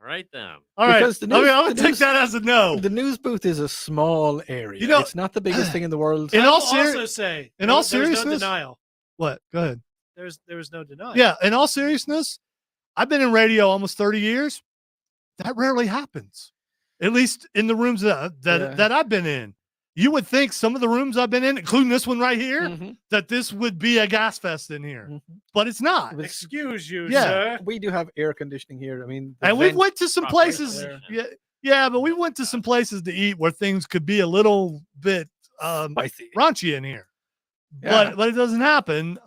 All right then. All right. Because the I'm news- going to the take news- that as a no. The news booth is a small area. It's not the biggest thing in the world. In I all will seri- also say, in all there was no seriousness- denial. What? Go ahead. There was no denial. Yeah. In all seriousness, I've been in radio almost 30 years. That rarely happens, at least in the rooms that I've been in. You would think some of the rooms I've been in, including this one right here, Mhm. that this would be a gas fest in here, Mhm. but it's not. But Excuse you, Yeah. sir. We do have air conditioning here. I mean, the And we vent- went to some proper places. ventilation. Yeah, but we went to some places to eat where things could be a little bit spicy. raunchy in here. Yeah. But it doesn't happen.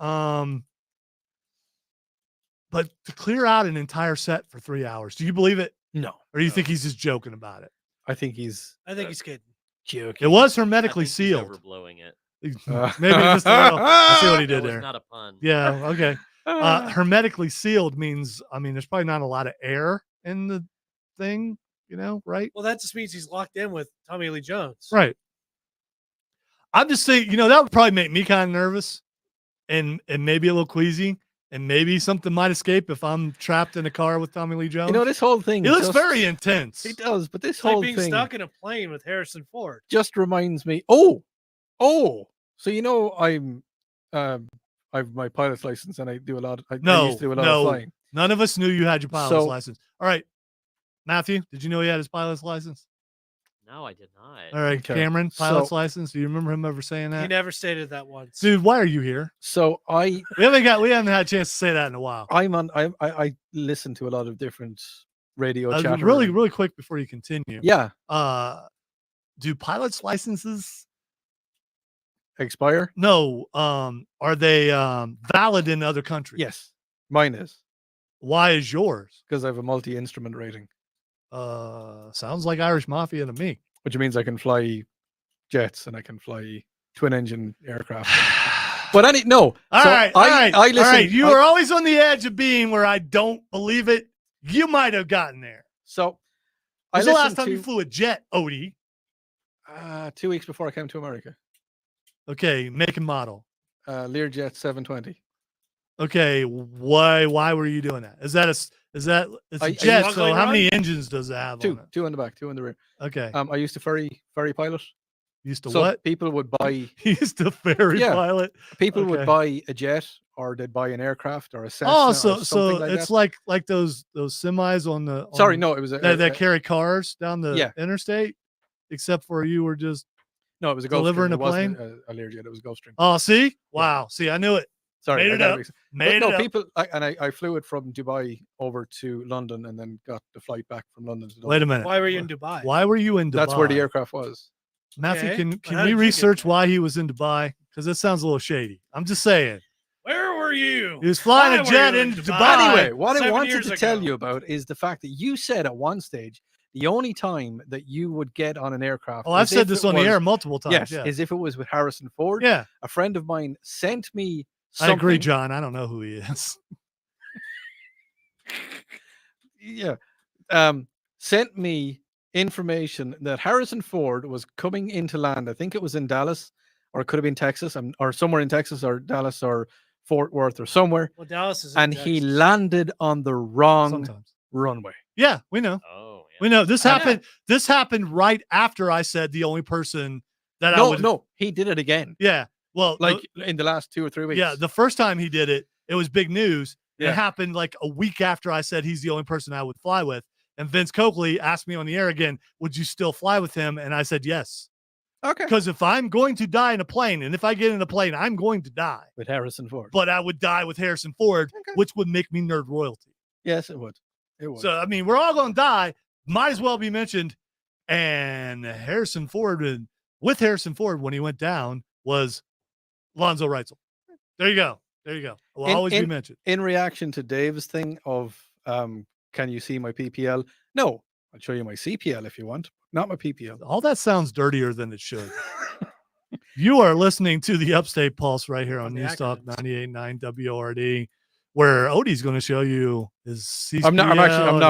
But to clear out an entire set for 3 hours, do you believe it? No, Or do you think he's just joking about it? I think he's I think he's kidding. joking. It was I hermetically think he's sealed. overblowing it. Maybe just a little. I see what he That did was there. not a pun. Yeah, okay. Hermetically sealed means, I mean, there's probably not a lot of air in the thing, right? Well, that just means he's locked in with Tommy Lee Jones. Right. I'm just saying, that would probably make me kind of nervous and maybe a little queasy, and maybe something might escape if I'm trapped in a car with Tommy Lee Jones. this whole thing. It looks just- very intense. It does, but this It's like whole being thing stuck in a plane with Harrison Ford. just reminds me. Oh. So I've my pilot's license, and I do a lot. I used to do a lot of flying. None of us knew you had your pilot's So- license. All right. Matthew, did you know he had his pilot's license? No, I did not. All right. Okay. Cameron, pilot's So- license. Do you remember him ever saying He that? never stated that once. Dude, why are you here? So We haven't had a chance to say that in a while. I listen to a lot of different radio chatter. Really, really quick before you continue. Yeah. Do pilots' licenses? Expire? No. Are they valid in other countries? Yes. Mine is, Why is yours? because I have a multi-instrument rating, Sounds like Irish Mafia to me. which means I can fly jets and I can fly twin engine aircraft. But no. All right. I listen. All right. You are always on the edge of being where I don't believe it. You might have gotten there. So When's the last time you flew a jet, Odie? 2 weeks before I came to America. Okay, make and model. Learjet 720. Okay, why were you doing that? It's a jet, so how many engines does it have on it? Two in the back, two in the rear. Okay. I used to ferry pilot. Used to So what? people would buy Used to ferry pilot. People would Okay. buy a jet or they'd buy an aircraft or a Cessna Oh, or so something like it's that. like those semis on the Sorry, no, it was that carry cars down the interstate, except for you were just no, it was a Gulfstream. delivering It a plane. wasn't a Learjet, it was a Gulfstream. Oh, see, wow, see, I knew it. Sorry, Made it up. Made it up. People, I flew it from Dubai over to London and then got the flight back from London to Dubai. Wait a minute. Why were you in Dubai? Why were you in Dubai? That's where the aircraft was. Matthew, Okay, can but how we did you get research there? why he was in Dubai? Because it sounds a little shady. I'm just saying. Where were you? He was flying Why a were jet you in into Dubai? Dubai. Anyway, what I 7 wanted years to tell ago. you about is the fact that you said at one stage the only time that you would get on an aircraft. Oh, I've is said if this it on the was- air multiple times. Yes, Yeah. is if it was with Harrison Ford. Yeah. A friend of mine sent me I agree, something- John. I don't know who he is. Yeah. Sent me information that Harrison Ford was coming into land. I think it was in Dallas, or it could have been Texas, or somewhere in Texas, or Dallas, or Fort Worth, or somewhere. Well, Dallas is. in And he Texas. landed on the wrong Sometimes. runway. Yeah, we know. Oh, yeah. We know. This I know. happened. This happened right after I said the only person that I No, would. no, he did it again. Yeah. Well, Like in the last 2 or 3 weeks. yeah, the first time he did it, it was big news. Yeah. It happened like a week after I said he's the only person I would fly with. And Vince Coakley asked me on the air again, would you still fly with him? And I said yes. Okay. Because if I'm going to die in a plane, and if I get in a plane, I'm going to die. With Harrison Ford. But I would die with Harrison Ford, Okay. which would make me nerd royalty. Yes, it would. It would. So, I mean, we're all going to die. Might as well be mentioned. And Harrison Ford, and with Harrison Ford, when he went down, was Lonzo Reitzel. There you go. There you go. Will always be mentioned. In reaction to Dave's thing of can you see my PPL? No, I'll show you my CPL if you want, not my PPL. All that sounds dirtier than it should. You are listening to the Upstate Pulse right here on the News Talk acronyms. 98.9 WRD, where Odie's going to show you his CPL. I'm not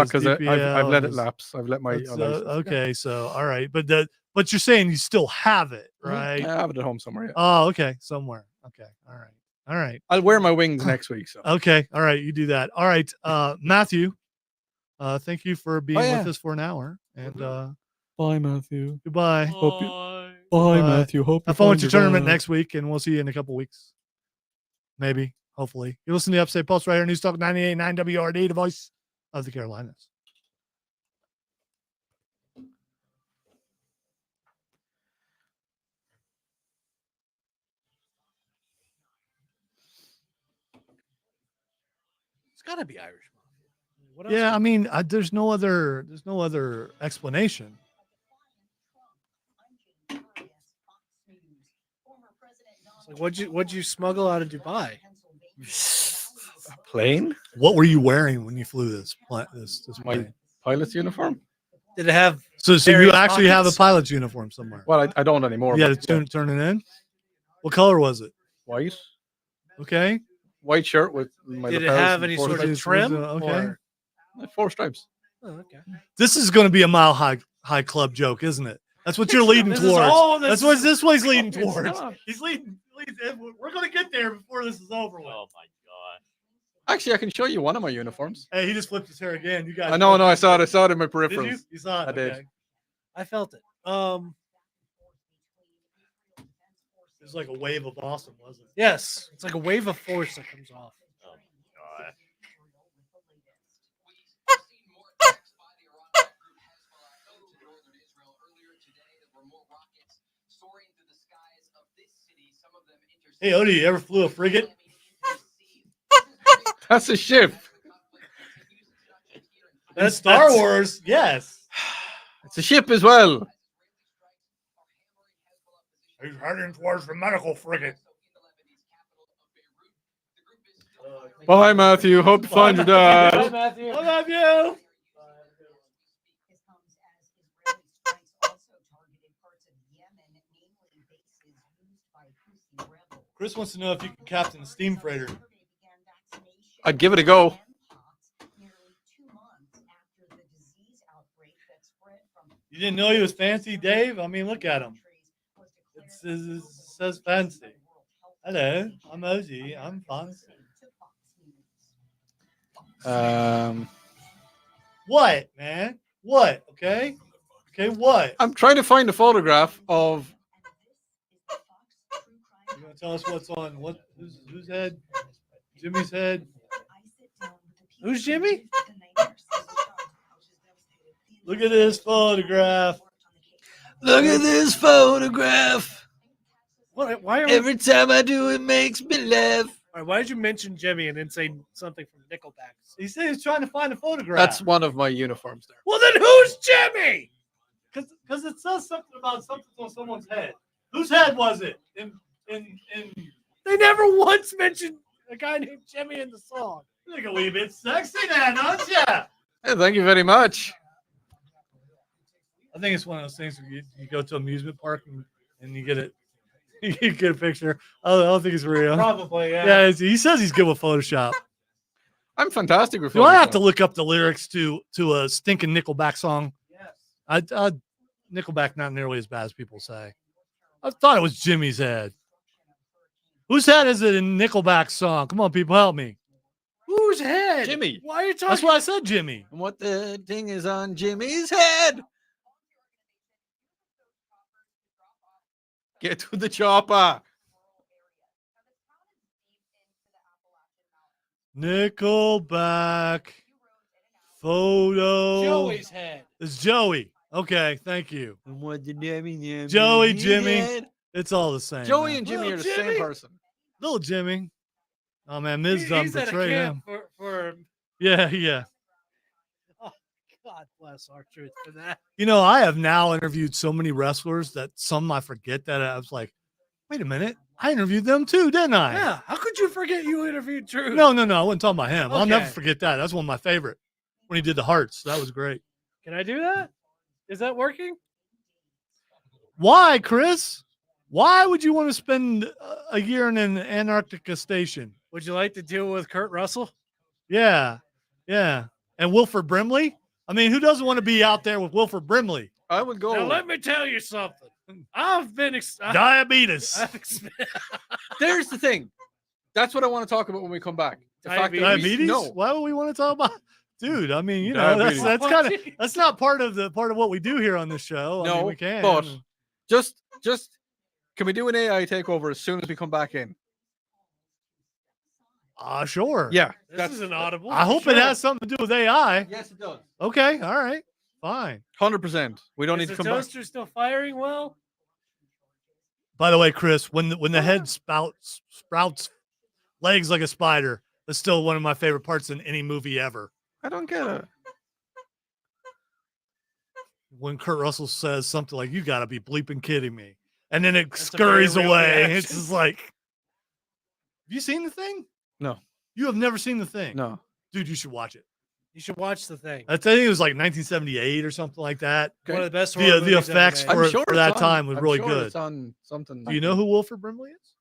his because I've DPL, let it his- lapse. I've let my That's, license. okay. So, all right. But you're saying you still have it, right? I have it at home somewhere. Yeah. Oh, okay. Somewhere. Okay. All right. All right. I'll wear my wings next week. So Okay. All right. You do that. All right. Matthew, thank you for being yeah. with us for an hour. And bye, Matthew. goodbye. Bye, Bye. Matthew. Hope Have fun with your tournament next week, and we'll see you in a couple weeks. Maybe, hopefully. You listen to the Upstate Pulse right here, News Talk 98.9 WRD, the voice of the Carolinas. It's got to be Irish Mafia. What else? Yeah, I mean, there's no other explanation. It's like, what'd you smuggle out of Dubai? A plane, What were you wearing when you flew this my plane? pilot's uniform. Did it have? So you various actually have a pockets? pilot's uniform somewhere. Well, I don't anymore. You had but, to turn it in. What color was it? white, Okay. white shirt with my. Did it lapels have and any four sort of stripes. trim? Okay. Or- 4 stripes. Oh, okay. This is going to be a Mile High Club joke, isn't it? That's what you're leading This is towards. all That's what this way he's leading It's towards. not. He's leading. We're going to get there before this is over with. Oh my god. Actually, I can show you one of my uniforms. Hey, he just flipped his hair again. You guys. I know, I saw it. I saw it in my Did you? peripherals. You saw it. I did. Okay. I felt it. It was like a wave of awesome, wasn't it? Yes, it's like a wave of force that comes off. Oh my god. Hey, Odie, you ever flew a frigate? That's a ship. That's Star Wars. Yes. It's a ship as well. He's heading towards the medical frigate. Bye, Matthew. Hope you find your dad. Matthew. I love you. Chris wants to know if you can captain the steam freighter. I'd give it a go. You didn't know he was fancy, Dave? I mean, look at him. It says fancy. Hello, I'm Ozzy. I'm fancy. What, man? What? Okay. Okay, what? I'm trying to find a photograph of. You gonna tell us what's on whose head? Jimmy's head. Who's Jimmy? Look at this photograph. Look at this photograph. What? Why are we, Every time I do, it makes me laugh. all right, why did you mention Jimmy and then say something from Nickelback? He said he's trying to find a photograph. That's one of my uniforms there. Well, then who's Jimmy? Because it says something about something on someone's head. Whose head was it? They never once mentioned a guy named Jimmy in the song. You look a wee bit sexy now, don't you? Hey, thank you very much. I think it's one of those things where you go to an amusement park and you get it. You get a picture. I don't think it's real. Probably, yeah. Yeah, he says he's good with Photoshop. I'm fantastic with Do I have Photoshop. to look up the lyrics to a stinking Nickelback song? Yes. Nickelback not nearly as bad as people say. I thought it was Jimmy's head. Whose head is it in Nickelback's song? Come on, people, help me. Whose head? Jimmy. Why are you talking? That's why I said Jimmy. And what the thing is on Jimmy's head? Get to the chopper. Nickelback photo. Joey's head. It's Joey. Okay, thank you. And what the Jimmy? Joey, Jimmy. It's all the same. Joey man. and Jimmy Little are the Jimmy? same person. Little Jimmy. Oh man, Miz done He's at a betrayed camp him. for Yeah. God bless our truth for that. You know, I have now interviewed so many wrestlers that some I forget that I was like, wait a minute, I interviewed them too, didn't I? Yeah. How could you forget you interviewed Drew? No, I wasn't talking about him. I'll never Okay. forget that. That's one of my favorite when he did the hearts. That was great. Can I do that? Is that working? Why, Chris? Why would you want to spend a year in an Antarctica station? Would you like to deal with Kurt Russell? Yeah. And Wilford Brimley? I mean, who doesn't want to be out there with Wilford Brimley? I would go. Now let me tell you something. I've been Diabetes. There's the thing. That's what I want to talk about when we come back. The fact that we- Diabetes? No. Why would we want to talk about? Dude, I mean, you know, Diabetes. that's kind of that's not part of what we do here on this show. I mean, No, we can. but just can we do an AI takeover as soon as we come back in? Sure. Yeah, This is an audible. I hope it has something to do with AI. Yes, it does. Okay, all right, fine. 100%. We don't Is need to the come back. toaster still firing well? By the way, Chris, when the head sprouts legs like a spider, that's still one of my favorite parts in any movie ever. I don't get it. When Kurt Russell says something like, "You got to be bleeping kidding me," and then it That's a very scurries real away. reaction. It's just like, have you seen the thing? No. You have never seen the thing. No. Dude, you should watch it. You should watch the thing. I think it was like 1978 or something like that. One of the best horror The movies ever effects made. for it's that on- time was I'm really sure good. It's on something. Do you know who Wilford Brimley is?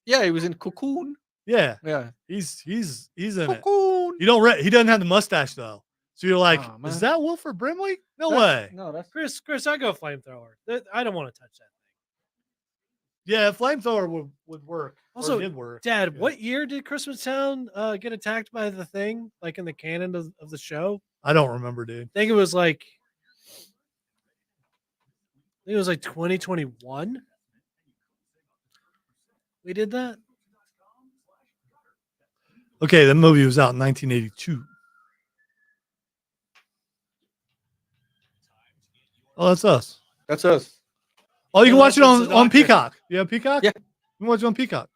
Yeah, he was in Cocoon. Yeah, Yeah. he's in it. Cocoon. You don't he doesn't have the mustache though. So you're like, Aw, man. is that Wilford Brimley? No That's- way. No, that's Chris, I go flamethrower. I don't want to touch that. Yeah, flamethrower would work. Also, Or did work. Dad, Yeah. what year did Christmas Town get attacked by the thing? Like in the canon of the show? I don't remember, dude. I think it was like 2021. We did that. Okay, the movie was out in 1982. Oh, that's us. That's us. Oh, you can watch it Unless it's on the Doctor. Peacock. You have Peacock? Yeah. You can watch it on Peacock.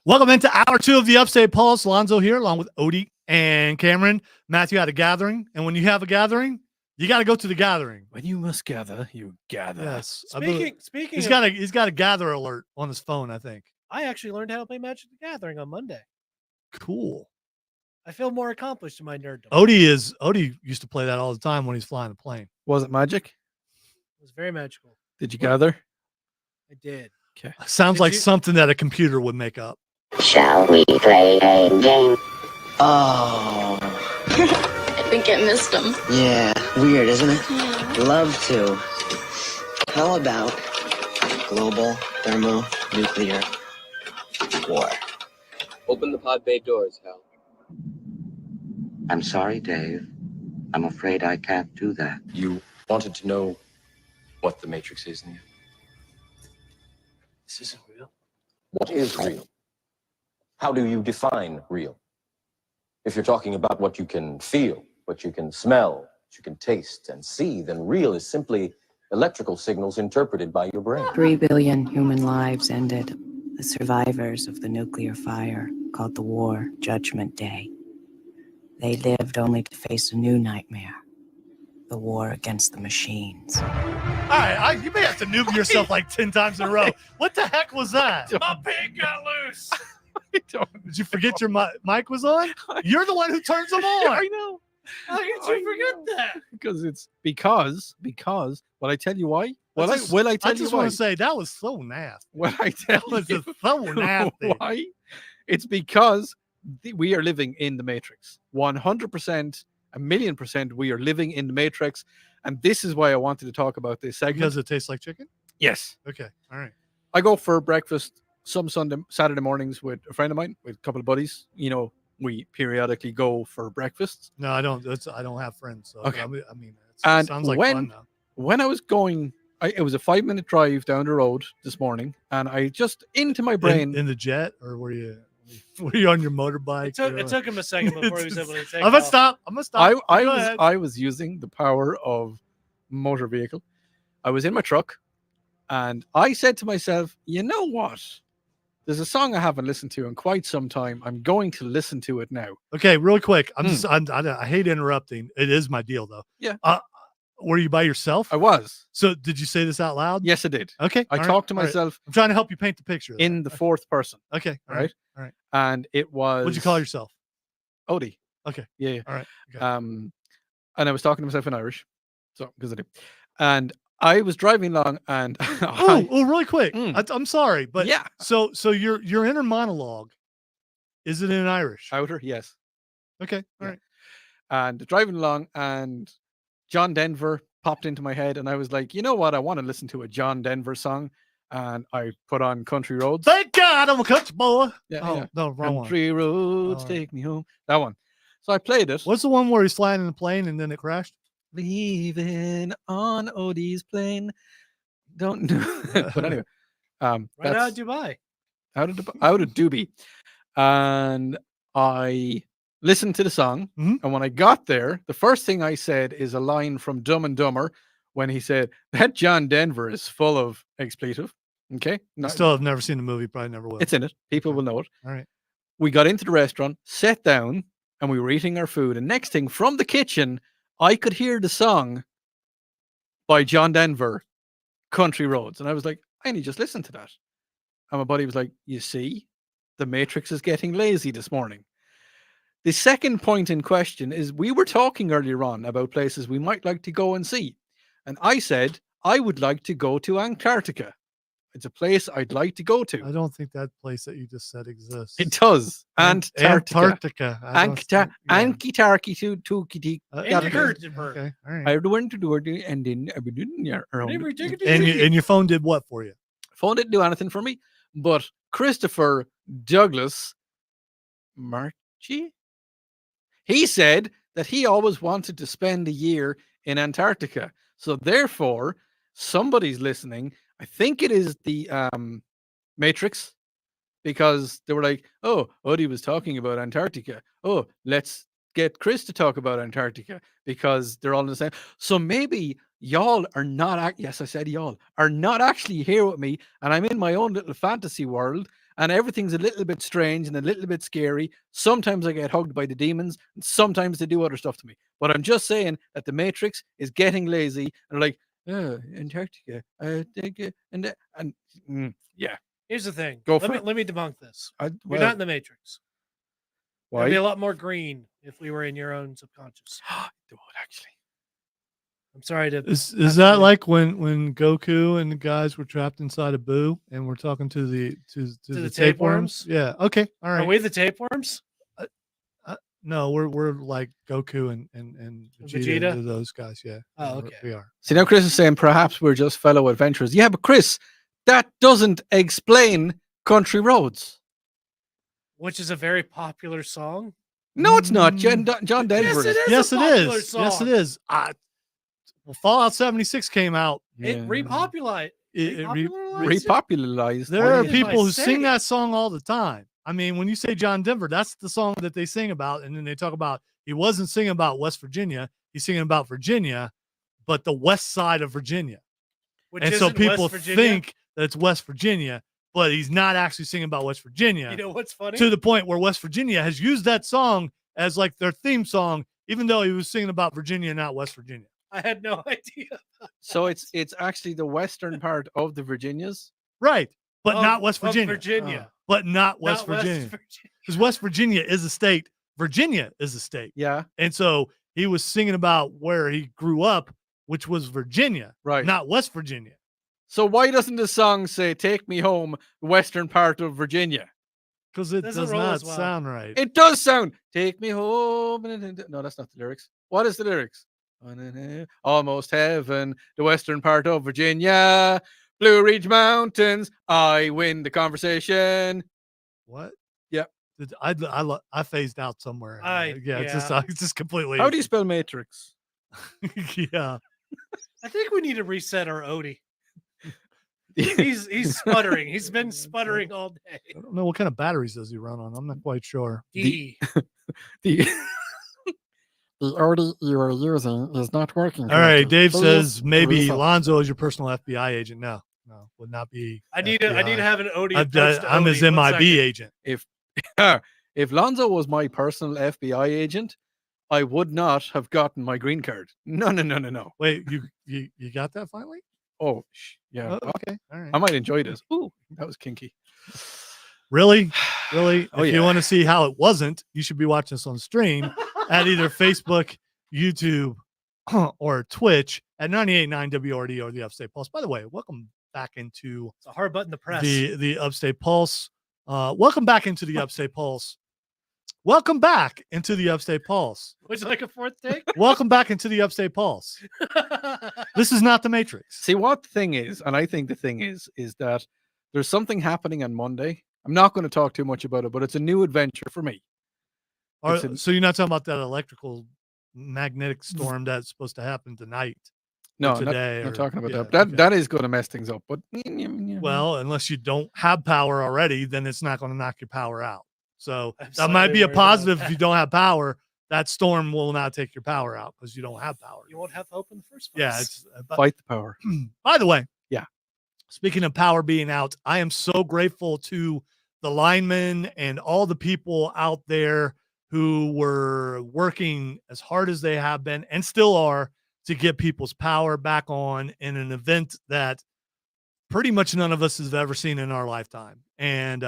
Welcome into hour 2 of the Upstate Pulse. Lonzo here, along with Odie and Cameron. Matthew had a gathering, and when you have a gathering, you got to go to the gathering. When you must gather, you gather. Yes, I believe- Speaking, he's of, got a gather alert on his phone. I think. I actually learned how to play Magic the Gathering on Monday. Cool. I feel more accomplished in my nerddom. Odie used to play that all the time when he's flying a plane. Was it magic? It was very magical. Did you gather? I did. Okay. Sounds Did like you- something that a computer would make up. Shall we play a game? Oh, I think I missed him. yeah. Weird, isn't it? Yeah. Love to. How about global thermonuclear war? Open the pod bay doors, Hal. I'm sorry, Dave. I'm afraid I can't do that. You wanted to know what the Matrix is, Neo? This isn't real. What is real? How do you define real? If you're talking about what you can feel, what you can smell, what you can taste and see, then real is simply electrical signals interpreted by your brain. 3 billion human lives ended. The survivors of the nuclear fire called the war Judgment Day. They lived only to face a new nightmare. The war against the machines. All right, you may have to noob yourself like 10 times in a row. What the heck was that? My pig got loose. Did you forget your mic was on? You're the one who turns them on. I know. How did you forget that? Because it's because. Will I tell you why? Will I tell I you just why? want to say that was so nasty. Will I tell That was you just so nasty. why? It's because we are living in the Matrix. 100%, 1,000,000%. We are living in the Matrix, and this is why I wanted to talk about this segment. Because it tastes like chicken? Yes, Okay. All right. I go for breakfast some Saturday mornings with a friend of mine, with a couple of buddies. You know, we periodically go for breakfasts. No, I don't. I don't have friends. So Okay. I mean, it And sounds like when- fun though. When I was going, it was a 5-minute drive down the road this morning, and I just into my brain. In the jet, or were you on your motorbike? It took him a second before he was able to take I'm gonna off. stop. I was using the power of motor vehicle. I was in my truck, and I said to myself, you know what? There's a song I haven't listened to in quite some time. I'm going to listen to it now. Okay, real quick. I hate interrupting. It is my deal though. Yeah. Were you by yourself? I was. So did you say this out loud? Yes, I did. Okay. I all right, talked to all right. myself I'm trying to help you paint the picture of in that. the fourth person. Okay. All right. All right. And it was. What'd you call yourself? Odie. Okay. Yeah. All right. Okay. And I was talking to myself in Irish, so because I do. And I was driving along, and really quick. I'm sorry, but yeah. So your inner monologue, is it in Irish? Outer, yes. Okay. All Yeah. right. And driving along, and John Denver popped into my head, and I was like, you know what? I want to listen to a John Denver song, and I put on Country Roads. Thank God I'm a country boy. Yeah, Oh yeah. no, wrong one. Country Roads, All right. take me home. That one. So I played it. What's the one where he's flying in the plane and then it crashed? Leaving on Odie's plane. Don't know. But anyway, Right out that's of Dubai. out of Doobie. And I listened to the song, Mhm. and when I got there, the first thing I said is a line from Dumb and Dumber when he said, that John Denver is full of expletive. Okay. I No, still have never seen the movie, probably never will. it's in it. People will know it. All right. We got into the restaurant, sat down, and we were eating our food. And next thing, from the kitchen, I could hear the song by John Denver, Country Roads. And I was like, I only just listened to that. And my buddy was like, you see, the Matrix is getting lazy this morning. The second point in question is we were talking earlier on about places we might like to go and see. And I said, I would like to go to Antarctica. It's a place I'd like to go to. I don't think that place that you just said exists. It does. Antarctica. Antarctica. Antarctica. Okay. All right. I went to do it, and then I didn't around Never it. take it And easy. your phone did what for you? Phone didn't do anything for me, but Christopher Douglas Marchi, he said that he always wanted to spend a year in Antarctica. So therefore, somebody's listening. I think it is the Matrix, because they were like, oh, Odie was talking about Antarctica. Oh, let's get Chris to talk about Antarctica, because they're all in the same. So maybe y'all are not, yes, I said y'all, are not actually here with me, and I'm in my own little fantasy world, and everything's a little bit strange and a little bit scary. Sometimes I get hugged by the demons, and sometimes they do other stuff to me. But I'm just saying that the Matrix is getting lazy, and like, oh, Antarctica, yeah. Here's the thing. Go let for me it. let me debunk this. You're Well, not in the Matrix. There'd be Why? a lot more green if we were in your own subconscious. It would actually. I'm sorry to. Is that like when Goku and the guys were trapped inside a Boo and we're talking to the the tapeworms? tapeworms? Yeah. Okay. All right. Are we the tapeworms? No, we're like Goku and Vegeta, Vegeta? and those guys. Yeah. Oh, Yeah, okay. We are. See, now Chris is saying perhaps we're just fellow adventurers. Yeah, but Chris, that doesn't explain Country Roads. Which is a very popular song. No, it's not. John Denver. Yes, it is. Yes, a it popular is. Song. Yes, it is. Well, Fallout 76 came out. It repopulated. Repopularized. There are did I people who say? sing that song all the time. I mean, when you say John Denver, that's the song that they sing about. And then they talk about he wasn't singing about West Virginia. He's singing about Virginia, but the west side of Virginia. Which and so isn't people West Virginia. think that it's West Virginia, but he's not actually singing about West Virginia. You know what's funny? To the point where West Virginia has used that song as like their theme song, even though he was singing about Virginia, not West Virginia. I had no idea. So it's actually the western part of the Virginias. Right. But Of- not West of Virginia. Virginia. But not West Virginia. Because West Virginia is a state. Virginia is a state. Yeah. And so he was singing about where he grew up, which was Virginia, Right. not West Virginia. So why doesn't the song say "Take me home, the western part of Virginia"? Because it Doesn't does roll not as well. sound right. It does sound "Take me home." No, that's not the lyrics. What is the lyrics? Almost heaven, the western part of Virginia, Blue Ridge Mountains. I win the conversation. What? Yeah. I phased out somewhere. It's just completely. How do you spell matrix? Yeah. I think we need to reset our Odie. He's sputtering. He's been sputtering all day. I don't know what kind of batteries does he run on. I'm not quite sure. D. The Odie you are using is not working. All right. correctly. Dave Please says maybe reset. Lonzo is your personal FBI agent. No, would not be. I need to FBI. have an Odie. approach to I'm his Odie. One MIB second. agent. If Lonzo was my personal FBI agent, I would not have gotten my green card. No. Wait, you got that finally? Oh, yeah. Oh, okay. All right. I might enjoy this. Ooh, that was kinky. Really? Really? Oh, If you yeah. want to see how it wasn't, you should be watching this on stream at either Facebook, YouTube, or Twitch at 98.9 WRD or the Upstate Pulse. By the way, welcome back into It's a hard button to press. the Upstate Pulse. Welcome back into the Upstate Pulse. Welcome back into the Upstate Pulse. Would you like a fourth take? Welcome back into the Upstate Pulse. This is not the Matrix. See what the thing is, and I think the thing is that there's something happening on Monday. I'm not going to talk too much about it, but it's a new adventure for me. So you're not talking about that electrical magnetic storm that's supposed to happen tonight? No, or today. not or- talking about yeah, that. okay. That is going to mess things up. But Well, unless you don't have power already, then it's not going to knock your power out. So I'm that might slightly be a worried about positive if that. you don't have power. That storm will not take your power out because you don't have power. You won't have hope in the first place. Yeah. It's, fight the power. by the way, Yeah. Speaking of power being out, I am so grateful to the linemen and all the people out there who were working as hard as they have been and still are to get people's power back on in an event that pretty much none of us has ever seen in our lifetime. And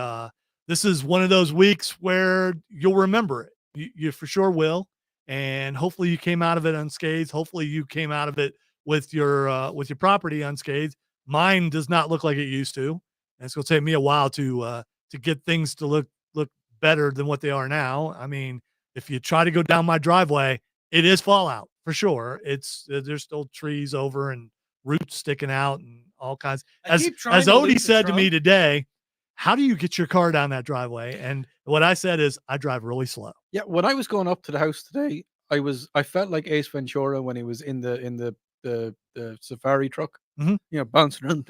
this is one of those weeks where you'll remember it. You for sure will. And hopefully you came out of it unscathed. Hopefully you came out of it with your property unscathed. Mine does not look like it used to. And it's going to take me a while to get things to look better than what they are now. I mean, if you try to go down my driveway, it is fallout for sure. There's still trees over and roots sticking out and all kinds. I As keep trying to Odie leave the said to me trunk. today, how do you get your car down that driveway? And what I said is I drive really slow. Yeah, when I was going up to the house today, I felt like Ace Ventura when he was in the safari truck, Mhm. you know, bouncing around.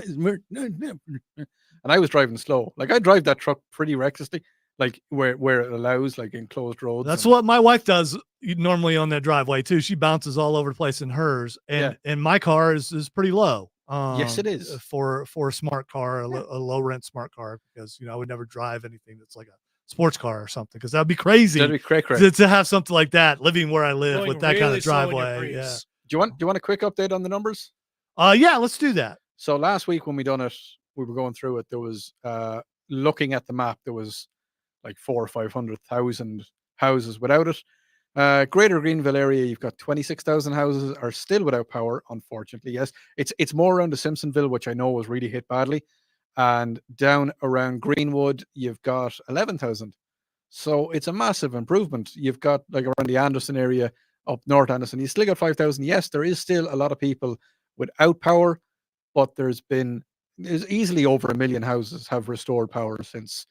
And I was driving slow. Like I drive that truck pretty recklessly, like where it allows, like enclosed roads. That's and- what my wife does normally on that driveway too. She bounces all over the place in hers, and my car is pretty low. Yes, it is. for a smart car, a low rent smart car, because I would never drive anything that's like a sports car or something, because that'd be crazy. That'd be cray. to have something like that living where I live Going with that kind really of slow in your driveway. Yeah. Prius. Do you want a quick update on the numbers? Yeah, let's do that. So last week when we done it, we were going through it. There was looking at the map, there was like 400,000 or 500,000 houses without it. Greater Greenville area, you've got 26,000 houses are still without power, unfortunately. Yes, it's more around the Simpsonville, which I know was really hit badly. And down around Greenwood, you've got 11,000. So it's a massive improvement. You've got like around the Anderson area, up North Anderson, you still got 5,000. Yes, there is still a lot of people without power, but there's easily over 1 million houses have restored power since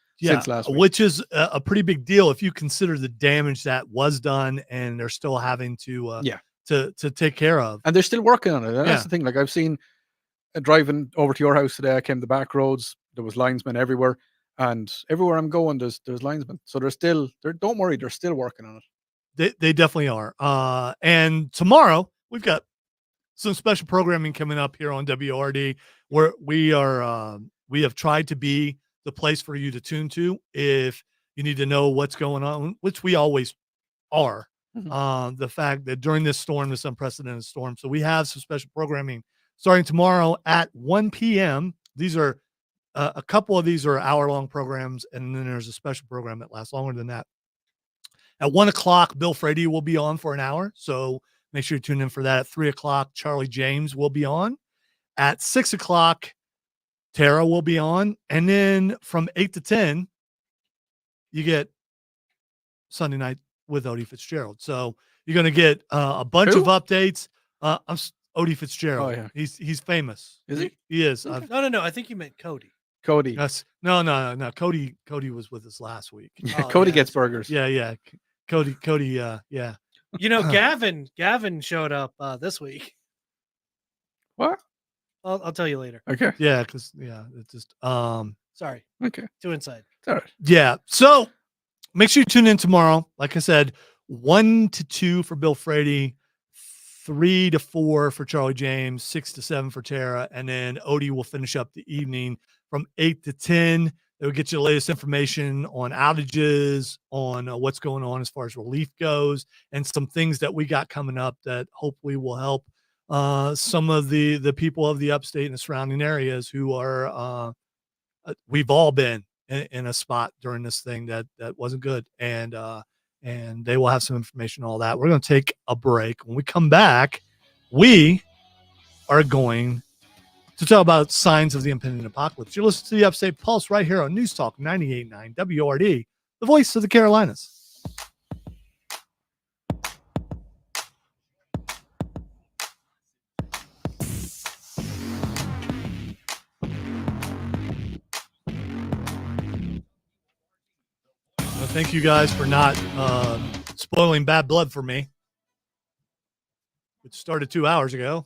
last week. Which is a pretty big deal if you consider the damage that was done, and they're still having to to take care of. And they're still working on it. And that's the thing. Like I've seen driving over to your house today, I came the back roads. There was linesmen everywhere, and everywhere I'm going, there's linesmen. So don't worry, they're still working on it. They definitely are. And tomorrow we've got some special programming coming up here on WRD, where we have tried to be the place for you to tune to if you need to know what's going on, which we always are. The fact that during this unprecedented storm, so we have some special programming starting tomorrow at 1 p.m. These are a couple of these are hour-long programs, and then there's a special program that lasts longer than that. At 1 o'clock, Bill Frady will be on for an hour, so make sure you tune in for that. At 3 o'clock, Charlie James will be on. At 6 o'clock, Tara will be on. And then from 8 to 10, you get Sunday Night with Odie Fitzgerald. So you're going to get a bunch of updates. Odie Fitzgerald. Oh, yeah. He's famous. Is he? He is. No. I think you meant Cody. Cody. Yes. No. Cody was with us last week. Cody gets burgers. Yeah. Cody, yeah. You know, Gavin showed up this week. What? I'll tell you later. Okay. Yeah, because it's just Sorry. Okay. Too inside. All right. Yeah. So make sure you tune in tomorrow. Like I said, 1 to 2 for Bill Frady, 3 to 4 for Charlie James, 6 to 7 for Tara, and then Odie will finish up the evening from 8 to 10. They will get you the latest information on outages, on what's going on as far as relief goes, and some things that we got coming up that hopefully will help some of the people of the upstate and the surrounding areas who are we've all been in a spot during this thing that wasn't good, and they will have some information on all that. We're going to take a break. When we come back, we are going to talk about signs of the impending apocalypse. You're listening to the Upstate Pulse right here on News Talk 98.9 WRD, the voice of the Carolinas. Well, thank you guys for not spoiling Bad Blood for me, which started 2 hours ago.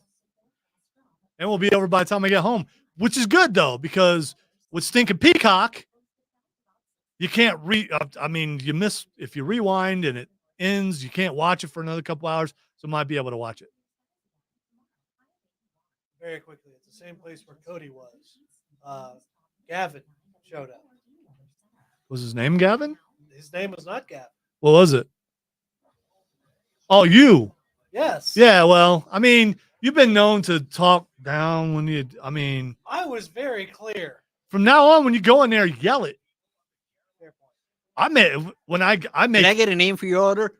And we'll be over by the time I get home, which is good, though, because with Stinking Peacock, you can't you miss, if you rewind and it ends, you can't watch it for another couple hours, so might be able to watch it. Very quickly, it's the same place where Cody was. Gavin showed up. Was his name Gavin? His name was not Gavin. What was it? Oh, you. Yes. Yeah, well, I mean, you've been known to talk down when I was very clear. From now on, when you go in there, yell it. Fair point. I make. Can I get a name for your order?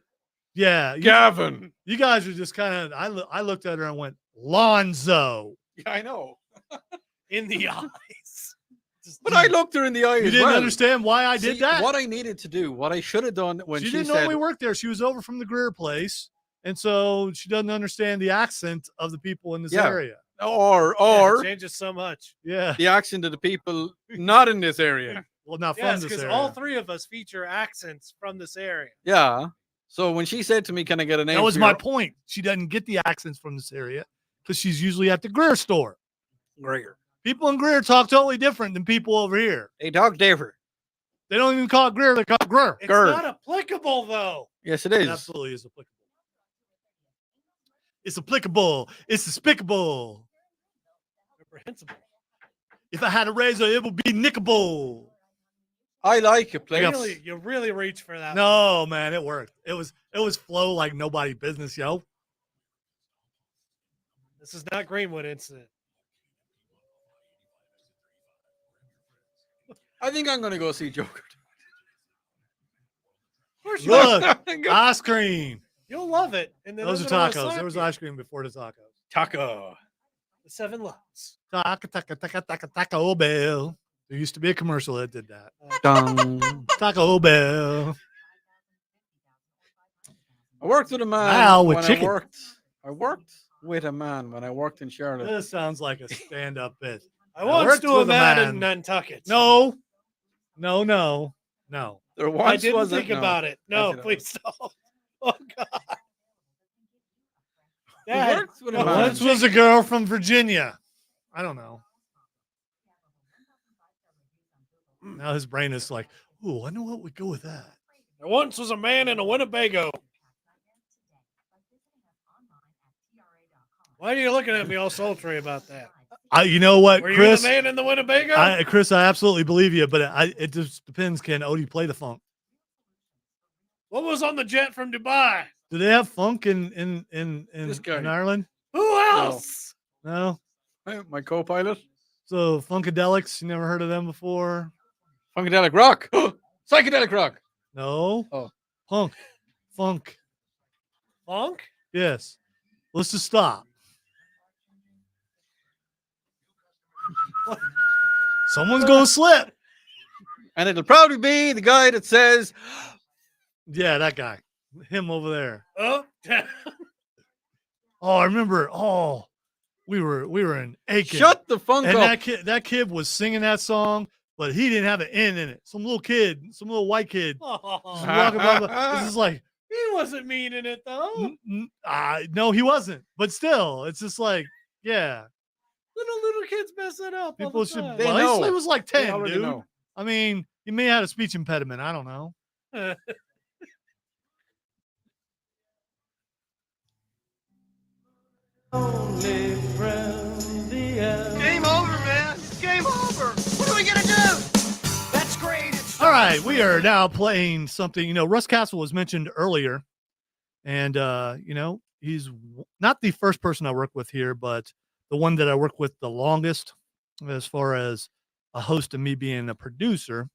Yeah, Gavin. You guys are just kind of. I looked at her and went, Lonzo. Yeah, I know. In the eyes. But I looked her in the eye. You didn't understand why I did that. What I needed to do, what I should have done when she she didn't said, normally work there. She was over from the Greer place, and so she doesn't understand the accent of the people in this area. Or it changes so much. Yeah, the accent of the people not in this area. Well, not from Yes, this because area. all three of us feature accents from this area. Yeah. So when she said to me, "Can I get a name?" That was for my your-" point. She doesn't get the accents from this area because she's usually at the Greer store. Greer. People in Greer talk totally different than people over here. They talk different. They don't even call it Greer; they call it Greer. It's not applicable, though. Yes, it is. It absolutely is applicable. It's applicable. It's despicable. Reprehensible. If I had a razor, it would be nickable. I like it, please. You really reach for that. No, man, it worked. It was flow like nobody business, yo. This is not Greenwood incident. I think I'm going to go see Joker. Of course you Look, ice cream. You'll love it. And then Those are tacos. There was ice cream before the tacos. Taco. The 7 Loves. Taco Bell. There used to be a commercial that did that. Dong. Taco Bell. I worked with a man Now with when chicken. I worked with a man when I worked in Charlotte. This sounds like a stand-up bit. I once worked knew a with man in Nantucket. No. There I once didn't was think about it. No, please don't. Oh, God. We Dad, worked with a no, man. Once was a girl from Virginia. I don't know. Now his brain is like, ooh, I know what would go with that. There once was a man in a Winnebago. Why are you looking at me all sultry about that? You know what, Were Chris? you the man in the Winnebago? Chris, I absolutely believe you, but it just depends. Can Odie play the funk? What was on the jet from Dubai? Do they have funk in Ireland? Who else? No. Hey, my co-pilot. So Funkadelics, you never heard of them before? Funkadelic Rock. Psychedelic Rock. No. Oh. Funk. Funk? Yes. Let's just stop. Someone's going to slip. And it'll probably be the guy that says, yeah, that guy. Him over there. Oh. Oh, I remember. Oh, we were in Aiken. shut the funk And up. that kid was singing that song, but he didn't have an N in it. Some little white kid. Just walking by, this is like, He wasn't meaning it, though. no, he wasn't. But still, it's just like, yeah. Little kids mess it up. all People the should. time. They Well, know. he was like They 10, already dude. know. I mean, he may have had a speech impediment. I don't know. Game over, man. Game over. What are we gonna do? That's great. All right, we are now playing something. You know, Russ Castle was mentioned earlier, and you know, he's not the first person I work with here, but the one that I work with the longest, as far as a host and me being a producer.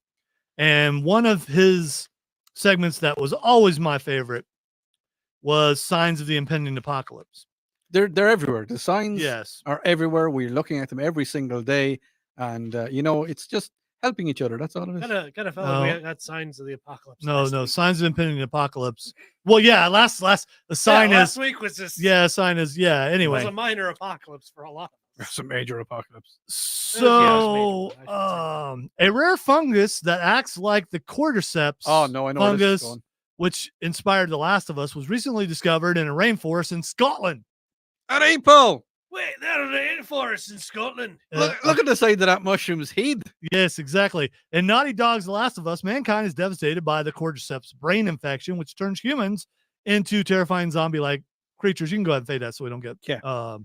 And one of his segments that was always my favorite was Signs of the Impending Apocalypse. They're everywhere. The signs Yes. are everywhere. We're looking at them every single day, and you know, it's just helping each other. That's all it is. Kind of felt like we got signs of the apocalypse. No, last no, week. Signs of the Impending Apocalypse. Well, yeah, the sign last is week was just sign is it was anyway. a minor apocalypse for a lot. It's a major apocalypse. So, major, I a rare fungus that acts like the cordyceps Oh no, I know where this is fungus, going. which inspired The Last of Us, was recently discovered in a rainforest in Scotland. An apple. Wait, that was the forest in Scotland. Look at the side of that mushroom's head. Yes, exactly. In Naughty Dog's The Last of Us, mankind is devastated by the cordyceps brain infection, which turns humans into terrifying zombie-like creatures. You can go ahead and fade that so we don't get, you know.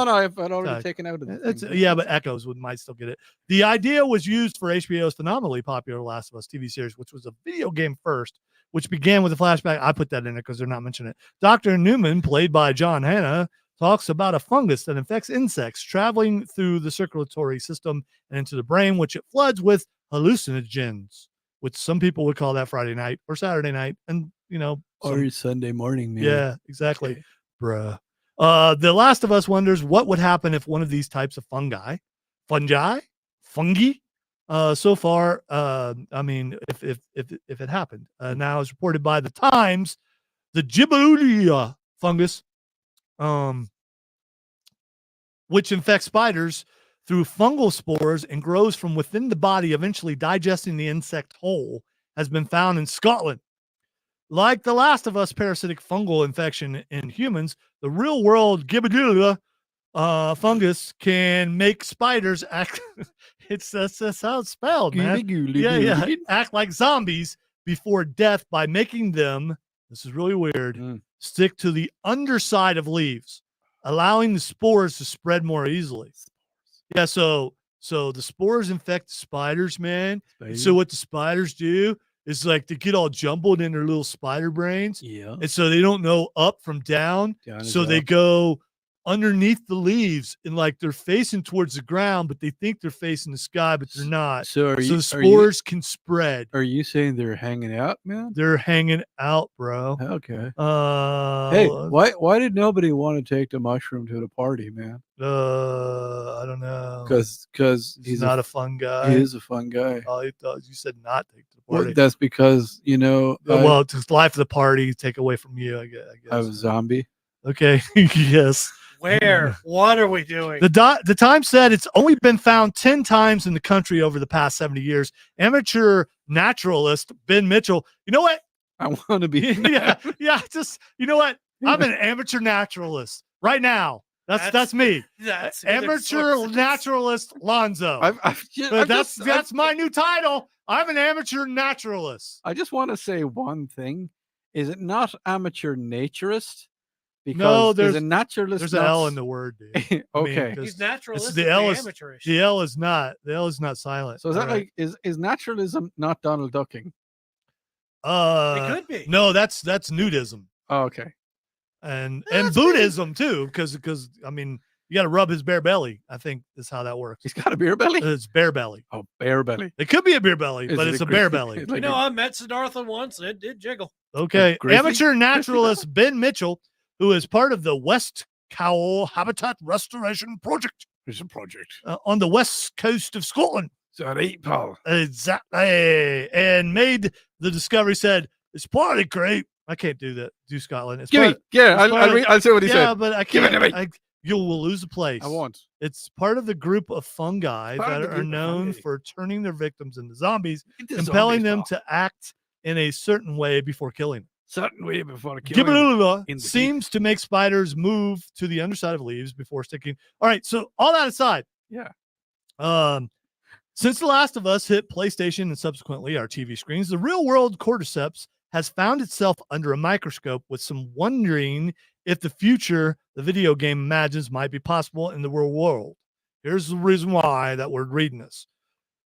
No, I'd already taken out of it. It's, yeah, but Echoes might still get it. The idea was used for HBO's phenomenally popular Last of Us TV series, which was a video game first, which began with a flashback. I put that in it because they're not mentioning it. Dr. Newman, played by John Hannah, talks about a fungus that infects insects traveling through the circulatory system and into the brain, which it floods with hallucinogens, which some people would call that Friday night or Saturday night. And, you know, Or Sunday morning, man. yeah, exactly. Bruh. The Last of Us wonders what would happen if one of these types of fungi, so far, I mean, if it happened, now is reported by the Times, the Gibboulia fungus, which infects spiders through fungal spores and grows from within the body, eventually digesting the insect whole, has been found in Scotland. Like the Last of Us parasitic fungal infection in humans, the real-world Gibboulia fungus can make spiders act. That's how it's spelled, man. Yeah. Act like zombies before death by making them. This is really weird. Stick to the underside of leaves, allowing the spores to spread more easily. Yeah. So the spores infect the spiders, man. So what the spiders do is like they get all jumbled in their little spider brains. Yeah. And so they don't know up from down. Down So is they up. go underneath the leaves and like they're facing towards the ground, but they think they're facing the sky, but they're not. So the spores can spread. Are you saying they're hanging out, man? They're hanging out, bro. Okay. Hey, why did nobody want to take the mushroom to the party, man? I don't know. Because he's not a fun guy. He is a fun guy. Oh, he thought you said not take to the party. Well, that's because well, it's the life of the party take away from you. I guess. I was a zombie. Okay. Yes. Where? What are we doing? The Times said it's only been found 10 times in the country over the past 70 years. Amateur naturalist Ben Mitchell. You know what? I want to be. yeah. Just you know what? I'm an amateur naturalist right now. That's me. That's amateur naturalist Lonzo. That's my new title. I'm an amateur naturalist. I just want to say one thing. Is it not amateur naturist? Because no, there's a naturalist. There's an L in the word, dude. Okay. He's naturalist. The L is not. The L is not silent. So is that like is naturalism not Donald Ducking? It could be. No, that's nudism. Oh, okay. And Buddhism too, because I mean you got to rub his bare belly. I think is how that works. He's got a beer belly. It's bare belly. Oh, bare belly. It could be a beer belly, but it's a bare belly. Like I met Siddhartha once. It did jiggle. Okay, amateur naturalist Ben Mitchell, who is part of the West Cowal Habitat Restoration Project. It's a project on the west coast of Scotland. Sorry, Paul. Exactly, and made the discovery. Said it's part of great. I can't do that. Do Scotland? It's I'll say what he said. Yeah, but I can't. Give it to me. You will lose the place. I won't. It's part of the group of fungi that are known for turning their victims into zombies, compelling them to act in a certain way before killing. Certain way before killing them. Seems to make spiders move to the underside of leaves before sticking. All right, so all that aside, since The Last of Us hit PlayStation and subsequently our TV screens, the real-world cordyceps has found itself under a microscope, with some wondering if the future the video game imagines might be possible in the real world. Here's the reason why that we're reading this.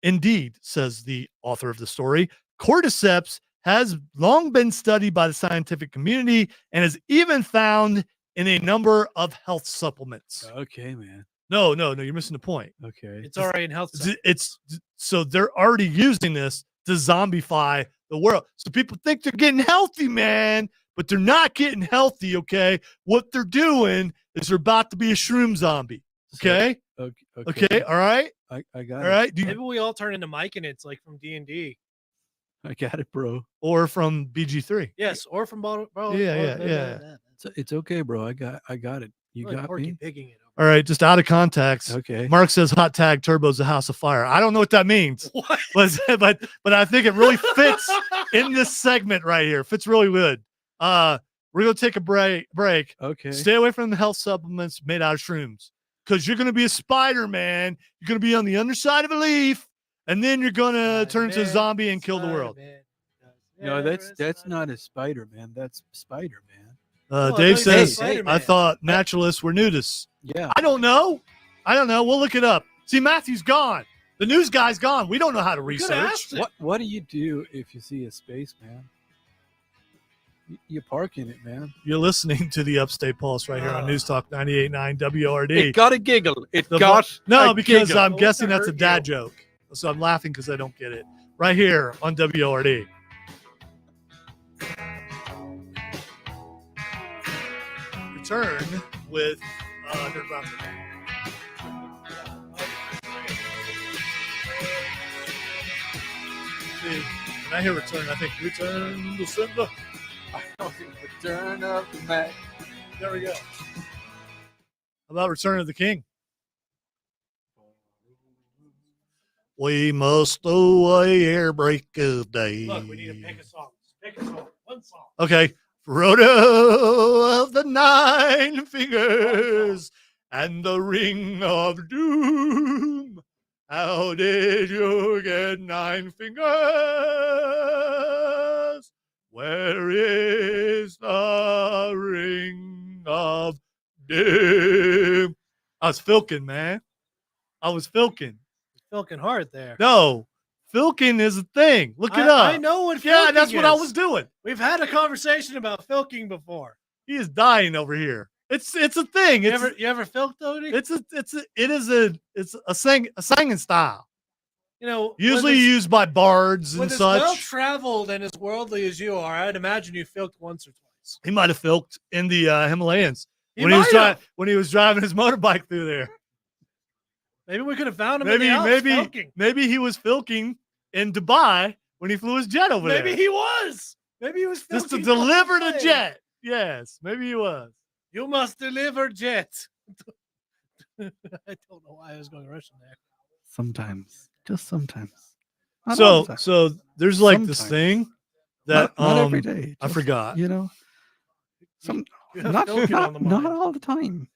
Indeed, says the author of the story, cordyceps has long been studied by the scientific community and is even found in a number of health supplements. Okay, man. No, you're missing the point. Okay. It's already in health supplements. It's so they're already using this to zombify the world. So people think they're getting healthy, man, but they're not getting healthy, okay? What they're doing is they're about to be a shroom zombie, okay? Okay, all right? I got it. All right? Maybe we all turn into Mike and it's like from D&D. I got it, bro. Or from BG3. Yes, or from bro. Yeah. It's okay, bro. I got it. You got me. Pigging it. All right, just out of context. Okay. Mark says hot tag Turbo's the House of Fire. I don't know what that means. What? But I think it really fits in this segment right here. Fits really good. We're gonna take a break. Okay. Stay away from the health supplements made out of shrooms, because you're gonna be a spider, man. You're gonna be on the underside of a leaf, and then you're gonna turn into a zombie and kill the world. No, that's not a spider, man. That's Spider Man. Dave says, I thought naturalists were nudists. Yeah. I don't know. We'll look it up. See, Matthew's gone. The news guy's gone. We don't know how to research. What do you do if you see a spaceman? You park in it, man. You're listening to the Upstate Pulse right here on News Talk 98.9 WRD. It got a giggle. Because I'm guessing that's a dad joke. So I'm laughing because I don't get it. Right here on WRD. Return with Underground. See, when I hear return, I think return to sender. Return of the Mac. There we go. How about Return of the King? We must away ere break of day. Look, we need to pick a song. Pick a song. One song. Okay. Frodo of the Nine Fingers and the Ring of Doom. How did you get 9 fingers? Where is the Ring of Doom? I was filking, man. I was filking. Filking hard there. No. Filking is a thing. Look it up. I know what filking Yeah, that's is. what I was doing. We've had a conversation about filking before. He is dying over here. It's a thing. You It's ever filked, Odie? it's a singing style. You know, Usually used by bards when and as such. well traveled and as worldly as you are, I'd imagine you filked once or twice. He might have filked in the Himalayas He when he was might have. when he was driving his motorbike through there. Maybe we could have found him in the Alps filking. Maybe he was filking in Dubai when he flew his jet over there. Maybe he was. Maybe he was Just to filking deliver on the plane. jet. Yes, maybe he was. You must deliver jet. I don't know why I was going Russian there. Sometimes, just sometimes. Not all the time. So there's like this Sometimes. thing that Not every day. I just, forgot. You know, have not filking on the mind. all the time.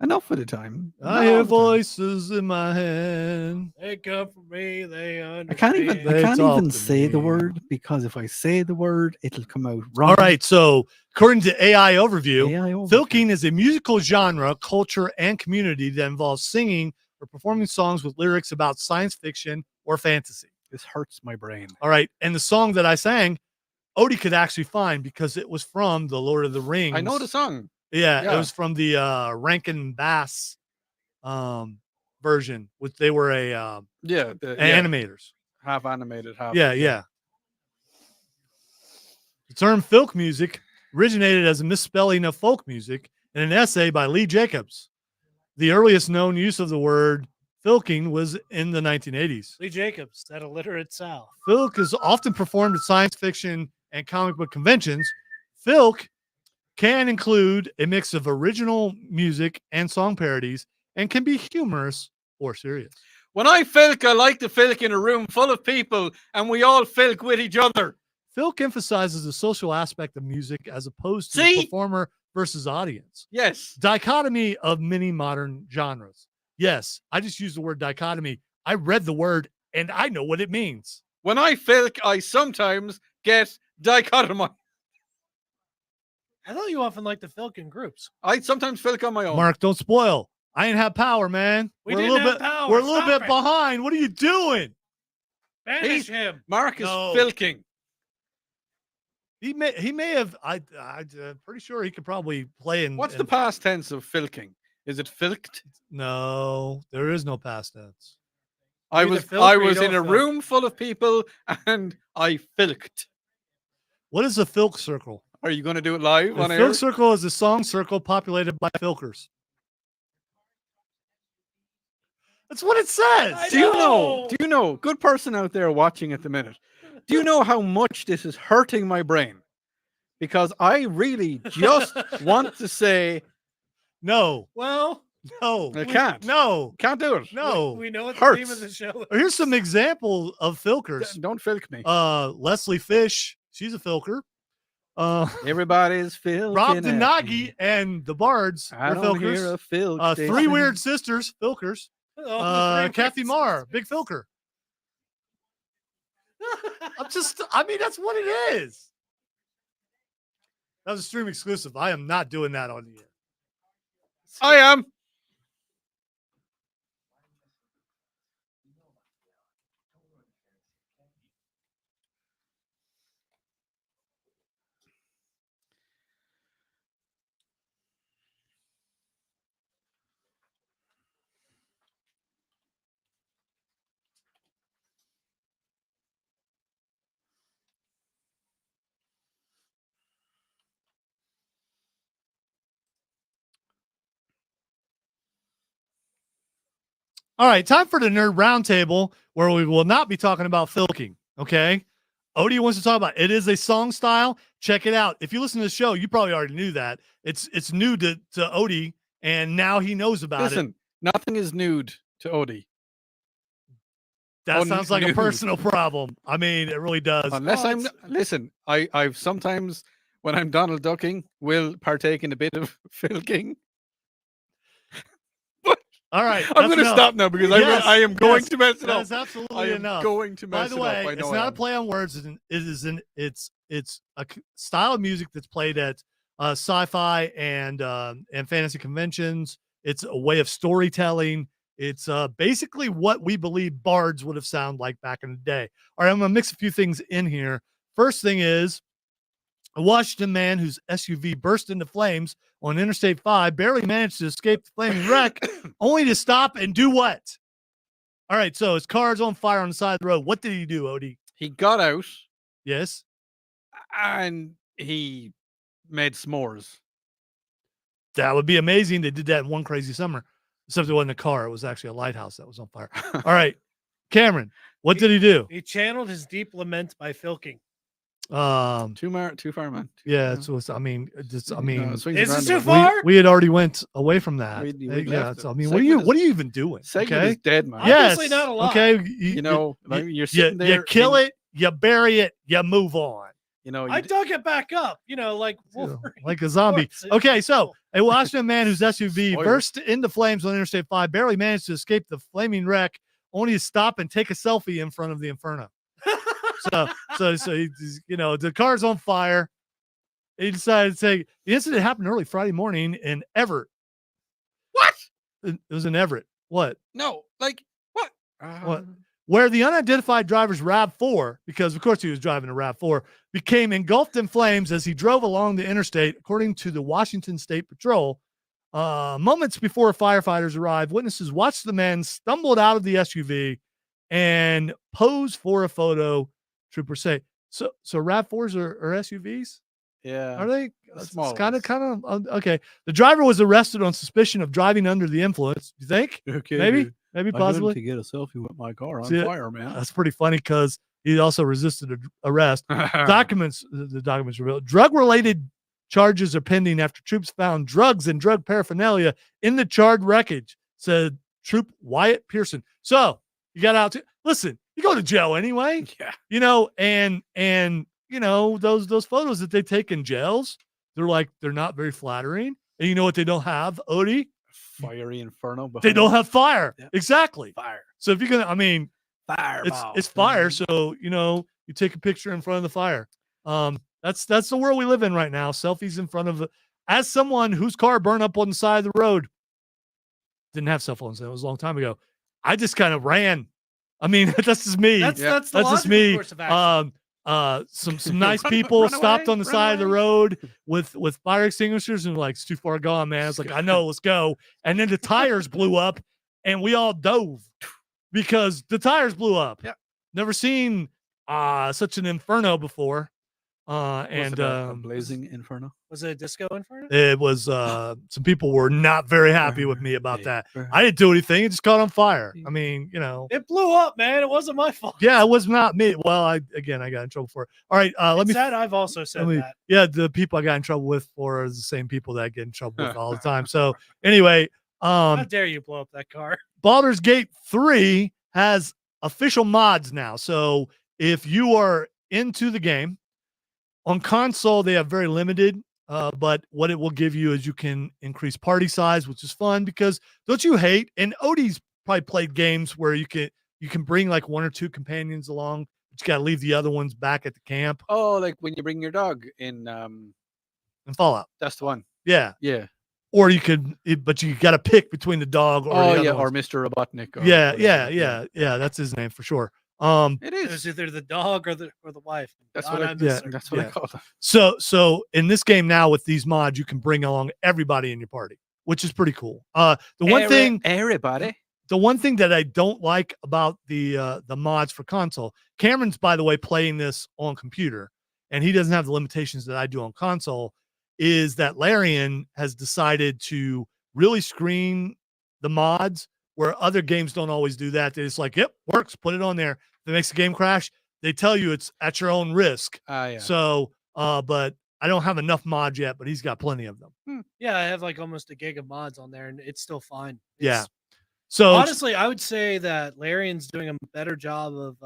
Enough of the time. I Not hear all the time. voices in my head. They come from me. They I understand. can't even. I They can't talk even to say the me. word because if I say the word, it'll come out wrong. All right. So according to AI Overview, AI overview. filking is a musical genre, culture, and community that involves singing or performing songs with lyrics about science fiction or fantasy. This hurts my brain. All right. And the song that I sang, Odie could actually find because it was from the Lord of the Rings. I know the song. Yeah, Yeah. it was from the Rankin Bass version, which they were animators. Half animated, half. Yeah. The term folk music originated as a misspelling of folk music in an essay by Lee Jacobs. The earliest known use of the word filking was in the 1980s. Lee Jacobs, that illiterate South. Filk is often performed at science fiction and comic book conventions. Filk can include a mix of original music and song parodies and can be humorous or serious. When I filk, I like to filk in a room full of people and we all filk with each other. Filk emphasizes the social aspect of music as opposed to See? the performer versus audience. Yes. Dichotomy of many modern genres. Yes, I just used the word dichotomy. I read the word and I know what it means. When I filk, I sometimes get dichotomized. I thought you often liked to filk in groups. I sometimes filk on my own. Mark, don't spoil. I ain't have power, man. We We're a didn't little have bit power. we're a little Stop bit it. behind. What are you doing? Banish him. Mark is No. filking. He may have. I'm pretty sure he could probably play in. What's the past tense of filking? Is it filked? No, there is no past tense. I either was filk or you in don't a filk. room full of people and I filked. What is a filk circle? Are you going to do it live A on air? filk circle is a song circle populated by filkers. That's what it says. Do you know, good person out there watching at the minute, do you know how much this is hurting my brain? Because I really just want to say, No, Well, no, I can't. no, Can't do it. no. we know what the Hurts. name of the show is. Here's some examples of filkers. Don't filk me. Leslie Fish, she's a filker. Everybody's filking. Rob at me. Denagi and the Bards I were don't hear a filkers. filk. Three Jason. Weird Sisters, filkers. Oh, the Kathy three Marr, big filker. I mean, that's what it is. That was a stream exclusive. I am not doing that on the air. I am. All right, time for the Nerd Roundtable, where we will not be talking about filking. Okay, Odie wants to talk about it. Is a song style. Check it out. If you listen to the show, you probably already knew that. It's new to Odie, and now he knows about it. Listen, nothing is nude to Odie. That sounds like a nude. personal problem. I mean, it really does. Unless Oh, I'm listen, I've sometimes when I'm Donald Ducking will partake in a bit of filking. all right. I'm that's going to enough. stop now because Yes, I am going yes, to mess it that up. is absolutely I am enough. going to By mess the it way, up. I it's know not I a am. play on words. It's a style of music that's played at sci-fi and fantasy conventions. It's a way of storytelling. It's basically what we believe bards would have sounded like back in the day. All right, I'm gonna mix a few things in here. First thing is A Washington man whose SUV burst into flames on Interstate 5 barely managed to escape the flaming wreck, only to stop and do what? All right, so his car's on fire on the side of the road. What did he do, Odie? He got out Yes. and he made s'mores. That would be amazing. They did that in one crazy summer. Except it wasn't a car. It was actually a lighthouse that was on fire. All right. Cameron, what did he do? He channeled his deep lament by filking. Too far, man. Yeah, so it's, I mean, just, I mean, Is it too far? we had already went away from that. We Yeah, left so, it. I mean, what are you even doing? Segment Okay, is dead, man. yes, Obviously not a lot. okay. You're sitting there. You kill it, you bury it, you move on. I dug it back up, like Wolverine. Like a zombie. Okay, so a Washington man whose SUV burst into flames on Interstate 5 barely managed to escape the flaming wreck, only to stop and take a selfie in front of the inferno. so he's, the car's on fire. He decided to say the incident happened early Friday morning in Everett. What? It was in Everett. What? No, like what? What? Where the unidentified driver's RAV4, because of course he was driving a RAV4, became engulfed in flames as he drove along the interstate, according to the Washington State Patrol. Moments before firefighters arrived, witnesses watched the man stumbled out of the SUV and pose for a photo. Troopers say, so RAV4s are SUVs? Yeah. Are they? Small Kind of okay. The driver was arrested on suspicion of driving under the influence. You think? Okay, Maybe dude. possibly. to get a selfie with my car on See, fire, man. That's pretty funny because he also resisted arrest. The documents revealed drug-related charges are pending after troops found drugs and drug paraphernalia in the charred wreckage, said Troop Wyatt Pearson. So you got out to listen. You go to jail anyway. Yeah. And those photos that they take in jails, they're not very flattering. And you know what they don't have, Odie? Fiery inferno. They don't have fire. Yep. Exactly. Fire. So if you're gonna, I mean, Fireball. it's fire. So you take a picture in front of the fire. That's the world we live in right now. Selfies in front of as someone whose car burned up on the side of the road. Didn't have cell phones. That was a long time ago. I just kind of ran. I mean, that's just me. That's just logical me. course of action. Some nice people stopped on the side of the road with fire extinguishers and it's too far gone, man. It's like, I know, let's go. And then the tires blew up and we all dove because the tires blew up. Yep. Never seen such an inferno before. Was it a blazing inferno? Was it a disco inferno? It was some people were not very happy with me about that. I didn't do anything. It just caught on fire. I mean, It blew up, man. It wasn't my fault. Yeah, it was not me. Well, I got in trouble for it. All right, I've also said that. Yeah, the people I got in trouble with are the same people that I get in trouble with all the time. So anyway, how dare you blow up that car? Baldur's Gate 3 has official mods now. So if you are into the game, on console, they have very limited, but what it will give you is you can increase party size, which is fun because don't you hate? And Odie's probably played games where you can bring like one or two companions along, but you got to leave the other ones back at the camp. Oh, like when you bring your dog in Fallout. That's the one. Yeah. Yeah. Or you could, but you got to pick between the dog or the other or ones. Mr. Robotnik. Or Yeah. That's his name for sure. It is. It was either the dog or the wife. That's God, what I miss her. That's what I call them. So in this game now with these mods, you can bring along everybody in your party, which is pretty cool. Everybody. The one thing that I don't like about the mods for console, Cameron's by the way playing this on computer, and he doesn't have the limitations that I do on console, is that Larian has decided to really screen the mods where other games don't always do that. They're just like, yep, works, put it on there. If it makes the game crash, they tell you it's at your own risk. Yeah. So, but I don't have enough mods yet, but he's got plenty of them. Yeah, I have like almost a gig of mods on there, and it's still fine. Yeah. So honestly, I would say that Larian's doing a better job of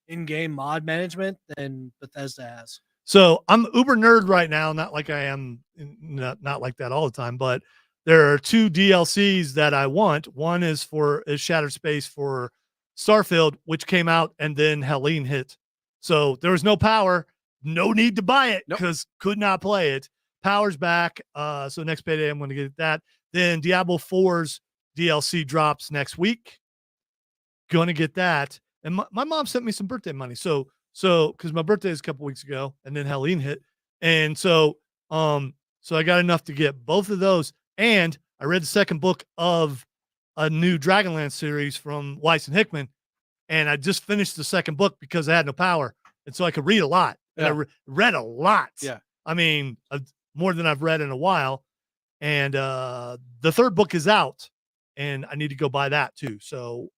in-game mod management than Bethesda has. So I'm uber nerd right now, not like I am, not like that all the time, but there are two DLCs that I want. One is Shattered Space for Starfield, which came out and then Helene hit. So there was no power, no need to buy it because could not play it. Power's back. So next payday, I'm going to get that. Then Diablo 4's DLC drops next week. Going to get that. And my mom sent me some birthday money. So because my birthday is a couple weeks ago and then Helene hit. And so I got enough to get both of those, and I read the second book of a new Dragonlance series from Weiss and Hickman, and I just finished the second book because I had no power, and so I could read a lot. And I read a lot. Yeah. I mean, more than I've read in a while. And the third book is out, and I need to go buy that too. So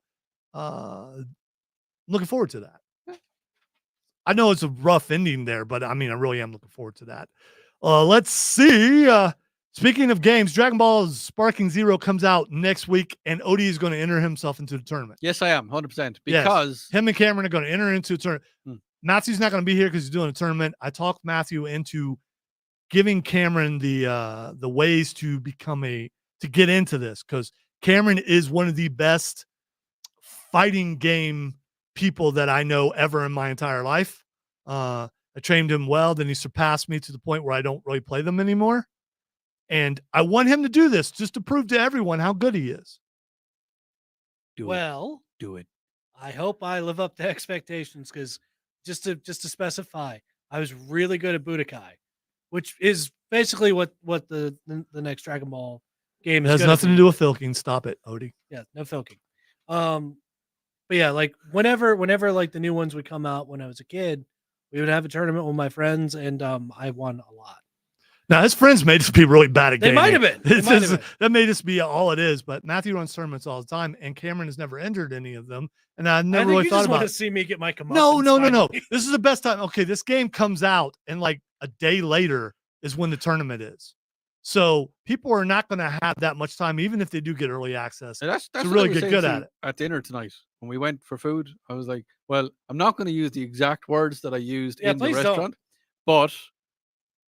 looking forward to that. I know it's a rough ending there, but I mean, I really am looking forward to that. Let's see. Speaking of games, Dragon Ball Sparking Zero comes out next week, and Odie is going to enter himself into the tournament. Yes, I am 100% because him and Cameron are going to enter into a tournament. Matthew's not going to be here because he's doing a tournament. I talked Matthew into giving Cameron the ways to get into this, because Cameron is one of the best fighting game people that I know ever in my entire life. I trained him well, then he surpassed me to the point where I don't really play them anymore. And I want him to do this just to prove to everyone how good he is. Do it. I hope I live up to expectations, because just to specify, I was really good at Budokai, which is basically what the next Dragon Ball game is. It has nothing to do with filking. Stop it, Odie. Yeah, no filking. But yeah, like whenever like the new ones would come out when I was a kid, we would have a tournament with my friends, and I won a lot. Now, his friends made us be really bad at They gaming. might have been. That made us be all it is. But Matthew runs tournaments all the time, and Cameron has never entered any of them. And I never really thought about it. To see me get my comeuppance. No. This is the best time. Okay, this game comes out, and like a day later is when the tournament is. So people are not going to have that much time, even if they do get early access, that's to really get good at it. At dinner tonight, when we went for food, I was like, well, I'm not going to use the exact words that I used in the restaurant, but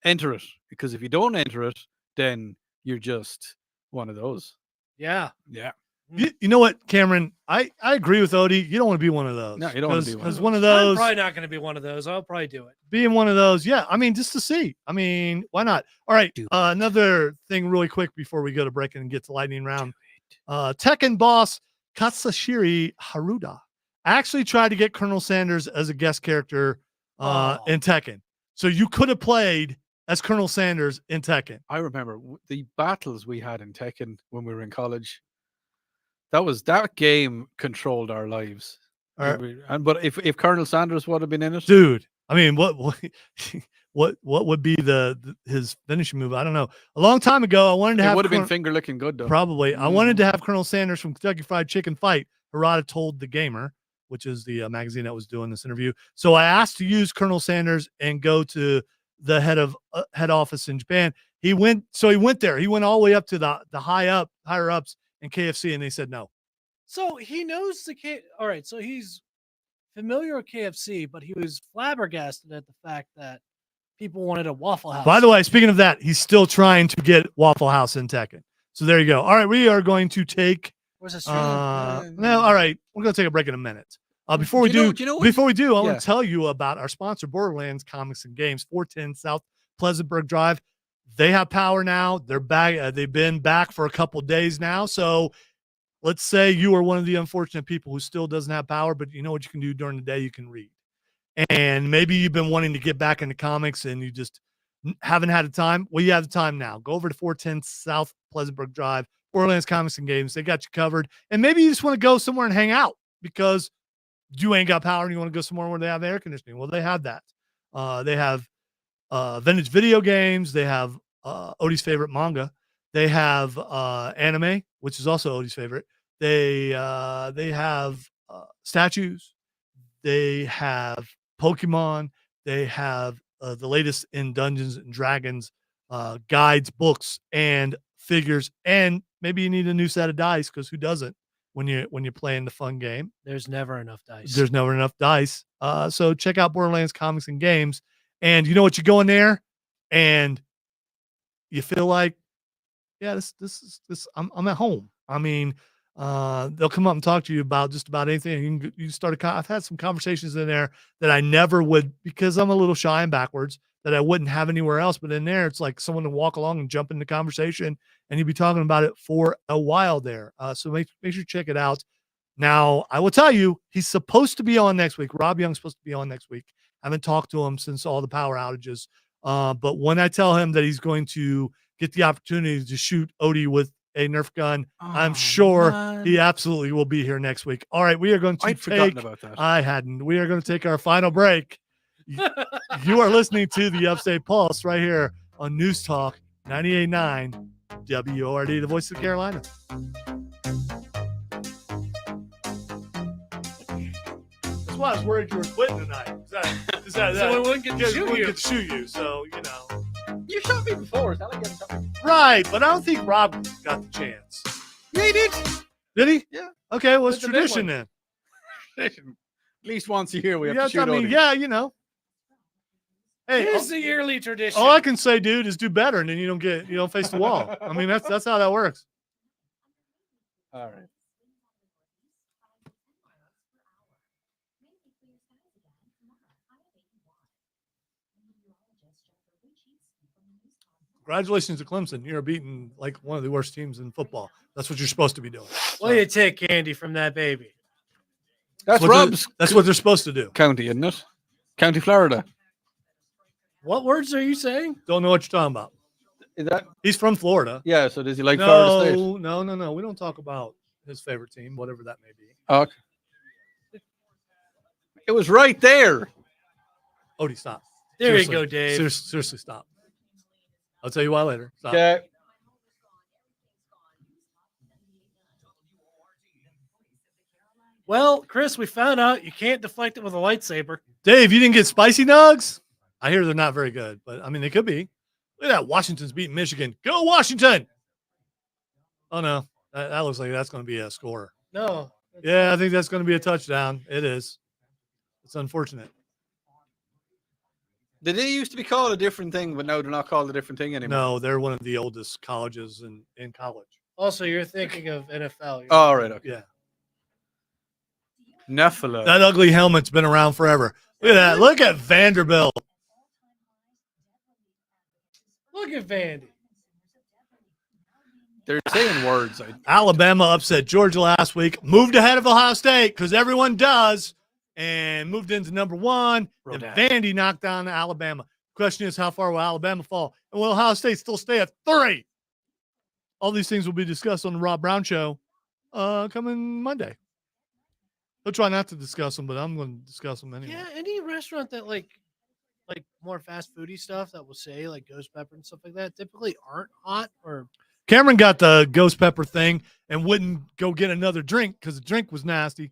enter it. Because if you don't enter it, then you're just one of those. Yeah. You know what, Cameron? I agree with Odie. You don't want to be one of those. No, you don't want to be one of those. I'm probably not going to be one of those. I'll probably do it. Being one of those, yeah. I mean, just to see. I mean, why not? All right. Another thing really quick before we go to break and get to lightning round. Tekken boss Katsushiri Haruda actually tried to get Colonel Sanders as a guest character in Tekken. So you could have played as Colonel Sanders in Tekken. I remember the battles we had in Tekken when we were in college. That game controlled our lives. But if Colonel Sanders would have been in it, dude, I mean, what would be his finishing move? I don't know. A long time ago, I wanted to have. It would have been finger licking good though. Probably, I wanted to have Colonel Sanders from Kentucky Fried Chicken fight. Harada told the Gamer, which is the magazine that was doing this interview. So I asked to use Colonel Sanders and go to the head office in Japan. He went there. He went all the way up to the higher ups in KFC, and they said no. So he knows all right. So he's familiar with KFC, but he was flabbergasted at the fact that people wanted a Waffle House. By the way, speaking of that, he's still trying to get Waffle House in Tekken. So there you go. All right, we are going to take. Where's this? No, all right, we're going to take a break in a minute. Before we do, I want to tell you about our sponsor, Borderlands Comics and Games, 410 South Pleasantburg Drive. They have power now. They're back. They've been back for a couple days now. So let's say you are one of the unfortunate people who still doesn't have power, but you know what you can do during the day? You can read. And maybe you've been wanting to get back into comics and you just haven't had the time. Well, you have the time now. Go over to 410 South Pleasantburg Drive, Borderlands Comics and Games. They got you covered. And maybe you just want to go somewhere and hang out because you ain't got power and you want to go somewhere where they have air conditioning. Well, they have that. They have vintage video games. They have Odie's favorite manga. They have anime, which is also Odie's favorite. They have statues. They have Pokemon. They have the latest in Dungeons and Dragons guides, books, and figures. And maybe you need a new set of dice because who doesn't when you're playing the fun game? There's never enough dice. There's never enough dice. So check out Borderlands Comics and Games. And you know what? You go in there and you feel like, yeah, this I'm at home. I mean, they'll come up and talk to you about just about anything. You start I've had some conversations in there that I never would, because I'm a little shy and backwards, that I wouldn't have anywhere else. But in there, it's like someone to walk along and jump in the conversation, and you'd be talking about it for a while there. So make sure you check it out. Now, I will tell you, he's supposed to be on next week. Rob Young's supposed to be on next week. I haven't talked to him since all the power outages. But when I tell him that he's going to get the opportunity to shoot Odie with a Nerf gun, I'm sure he absolutely will be here next week. All right, we are going to I'd take. forgotten about that. I hadn't. We are going to take our final break. You are listening to the Upstate Pulse right here on News Talk 98.9 WORD, the voice of the Carolina. That's why I was worried you were quitting tonight. So we wouldn't get to shoot you. Get to shoot you. So, you know. You shot me before. It's not like you haven't shot me. Right, but I don't think Rob got the chance. Yeah, he did. Did he? Yeah. Okay, well, it's That's the big tradition one. then. At least once a year we have Yeah, to shoot I mean, Odie. yeah, you know. Hey, Here's the yearly tradition. all I can say, dude, is do better, and then you don't face the wall. I mean, that's how that works. All right. Congratulations to Clemson. You're beating like one of the worst teams in football. That's what you're supposed to be doing. What do you take candy from that baby? That's what Rob's that's what they're supposed to do. county, isn't it? County Florida. What words are you saying? Don't know what you're talking about. Is that? He's from Florida. Yeah, so does he like Florida State? No. We don't talk about his favorite team, whatever that may be. Okay. It was right there. Odie, stop. There Seriously. you go, Dave. Seriously, stop. I'll tell you why later. Stop. Okay. Well, Chris, we found out you can't deflect it with a lightsaber. Dave, you didn't get spicy nugs? I hear they're not very good, but I mean, they could be. Look at that. Washington's beating Michigan. Go, Washington. Oh, no. That looks like that's going to be a score. No. Yeah, I think that's going to be a touchdown. It is. It's unfortunate. Did they used to be called a different thing, but now they're not called a different thing anymore? No, they're one of the oldest colleges in college. Also, you're thinking of NFL. Oh, all right. Okay. Yeah. Nephilim. That ugly helmet's been around forever. Look at that. Look at Vanderbilt. Look at Vandy. They're saying words. Alabama upset Georgia last week. Moved ahead of Ohio State because everyone does. And moved into number one. And Vandy knocked down Alabama. Question is, how far will Alabama fall? And will Ohio State still stay at 3? All these things will be discussed on the Rob Brown Show coming Monday. He'll try not to discuss them, but I'm going to discuss them anyway. Yeah, any restaurant that like more fast foody stuff that will say like ghost pepper and stuff like that typically aren't hot or. Cameron got the ghost pepper thing and wouldn't go get another drink because the drink was nasty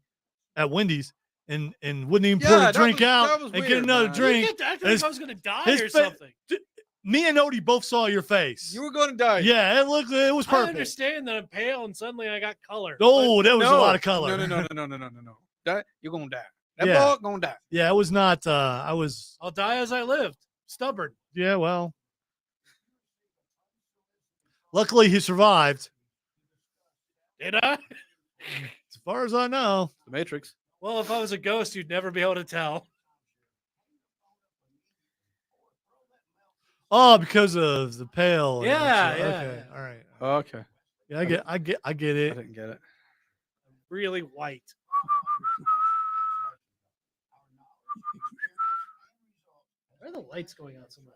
at Wendy's. And wouldn't even pour the drink out and weird, get another drink. I thought I was going to die or something. Me and Odie both saw your face. You were going to die. Yeah, it was I purple. understand that I'm pale and suddenly I got color. Oh, there was a lot of color. No. You're going to die. That Yeah. boy going to die. Yeah, it was not. I'll die as I lived. Stubborn. Yeah, well. Luckily, he survived. Did I? As far as I know. The Matrix. Well, if I was a ghost, you'd never be able to tell. Oh, because of the pale. Yeah, and yeah. Okay, yeah. all right. Okay. Yeah, I get I it. didn't get it. Really white. Why are the lights going out so much?